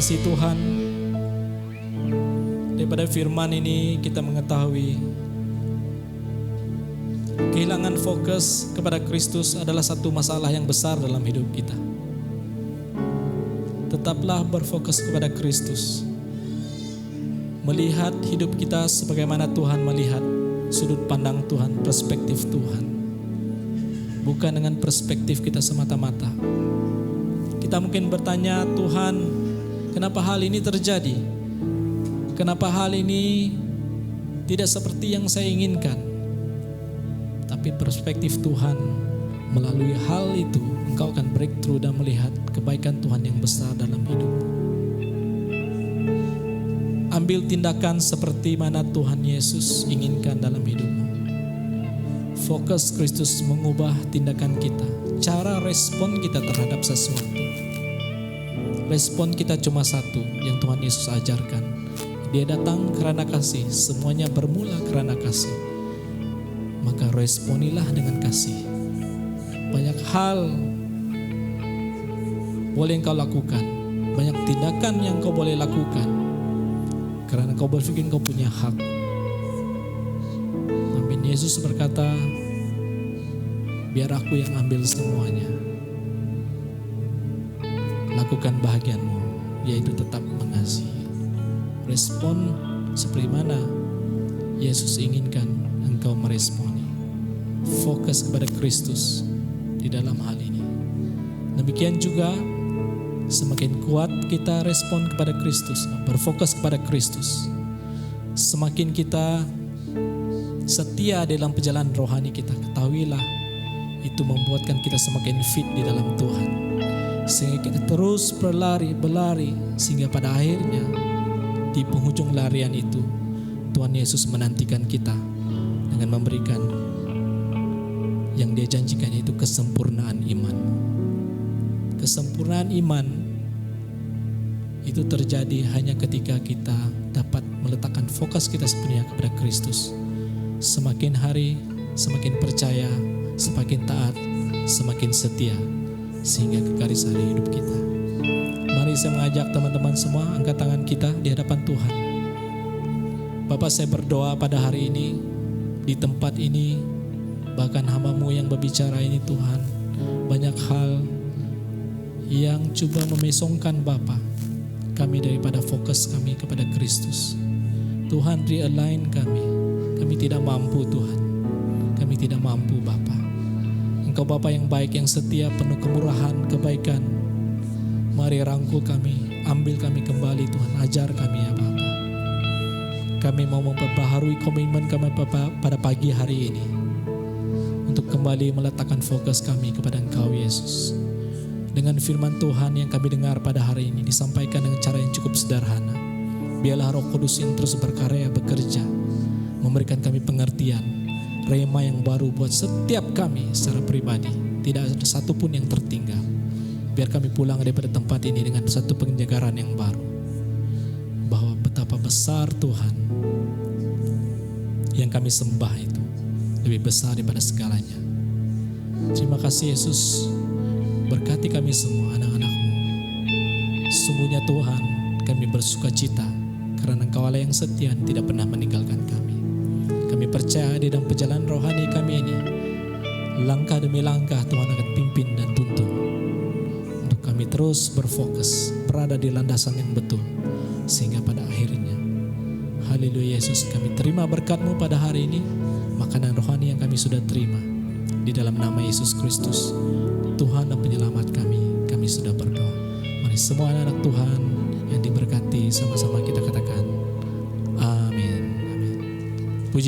kasih Tuhan, daripada firman ini kita mengetahui kehilangan fokus kepada Kristus adalah satu masalah yang besar dalam hidup kita. Tetaplah berfokus kepada Kristus. Melihat hidup kita sebagaimana Tuhan melihat, sudut pandang Tuhan, perspektif Tuhan. Bukan dengan perspektif kita semata-mata. Kita mungkin bertanya, Tuhan, kenapa hal ini terjadi? Kenapa hal ini tidak seperti yang saya inginkan? Tapi perspektif Tuhan, melalui hal itu engkau akan breakthrough dan melihat kebaikan Tuhan yang besar dalam hidup. Ambil tindakan seperti mana Tuhan Yesus inginkan dalam hidupmu. Fokus Kristus mengubah tindakan kita, cara respon kita terhadap sesuatu. Respon kita cuma satu yang Tuhan Yesus ajarkan. Dia datang karena kasih, semuanya bermula karena kasih. Maka responilah dengan kasih. Banyak hal boleh engkau lakukan, banyak tindakan yang kau boleh lakukan, karena kau berpikir kau punya hak. Amin. Yesus berkata, biar aku yang ambil semuanya. Lakukan bahagianmu, yaitu tetap mengasihi. Respon seperti mana Yesus inginkan engkau meresponi. Fokus kepada Kristus di dalam hal ini. Demikian juga semakin kuat kita respon kepada Kristus, berfokus kepada Kristus, semakin kita setia dalam perjalanan rohani kita. Ketahuilah, itu membuatkan kita semakin fit di dalam Tuhan, sehingga kita terus berlari, sehingga pada akhirnya di penghujung larian itu Tuhan Yesus menantikan kita dengan memberikan yang Dia janjikan, yaitu kesempurnaan iman. Kesempurnaan iman itu terjadi hanya ketika kita dapat meletakkan fokus kita sepenuhnya kepada Kristus. Semakin hari, semakin percaya, semakin taat, semakin setia, sehingga kekaris hari hidup kita. Mari saya mengajak teman-teman semua angkat tangan kita di hadapan Tuhan. Bapak, saya berdoa pada hari ini, di tempat ini, bahkan hamba-Mu yang berbicara ini Tuhan, banyak hal yang coba memesongkan Bapa kami daripada fokus kami kepada Kristus. Tuhan, realign kami. Kami tidak mampu Tuhan. Kami tidak mampu Bapa. Engkau Bapa yang baik, yang setia, penuh kemurahan, kebaikan. Mari rangkul kami, ambil kami kembali Tuhan, ajar kami ya Bapa. Kami mau memperbaharui komitmen kami Bapa pada pagi hari ini, untuk kembali meletakkan fokus kami kepada Engkau Yesus. Dengan firman Tuhan yang kami dengar pada hari ini disampaikan dengan cara yang cukup sederhana. Biarlah Roh Kudus yang terus berkarya, bekerja, memberikan kami pengertian, rema yang baru buat setiap kami secara pribadi. Tidak ada satupun yang tertinggal. Biar kami pulang daripada tempat ini dengan satu penjagaan yang baru, bahwa betapa besar Tuhan yang kami sembah itu lebih besar daripada segalanya. Terima kasih Yesus. Berkati kami semua anak-anak-Mu. Sungguhnya Tuhan, kami bersuka cita karena Engkau Allah yang setia tidak pernah meninggalkan kami. Kami percaya di dalam perjalanan rohani kami ini, langkah demi langkah Tuhan akan pimpin dan tuntun untuk kami terus berfokus, berada di landasan yang betul, sehingga pada akhirnya, haleluya Yesus, kami terima berkat-Mu pada hari ini, makanan rohani yang kami sudah terima. Di dalam nama Yesus Kristus, Tuhan dan penyelamat kami sudah berdoa. Mari semua anak-anak Tuhan yang diberkati, sama-sama kita katakan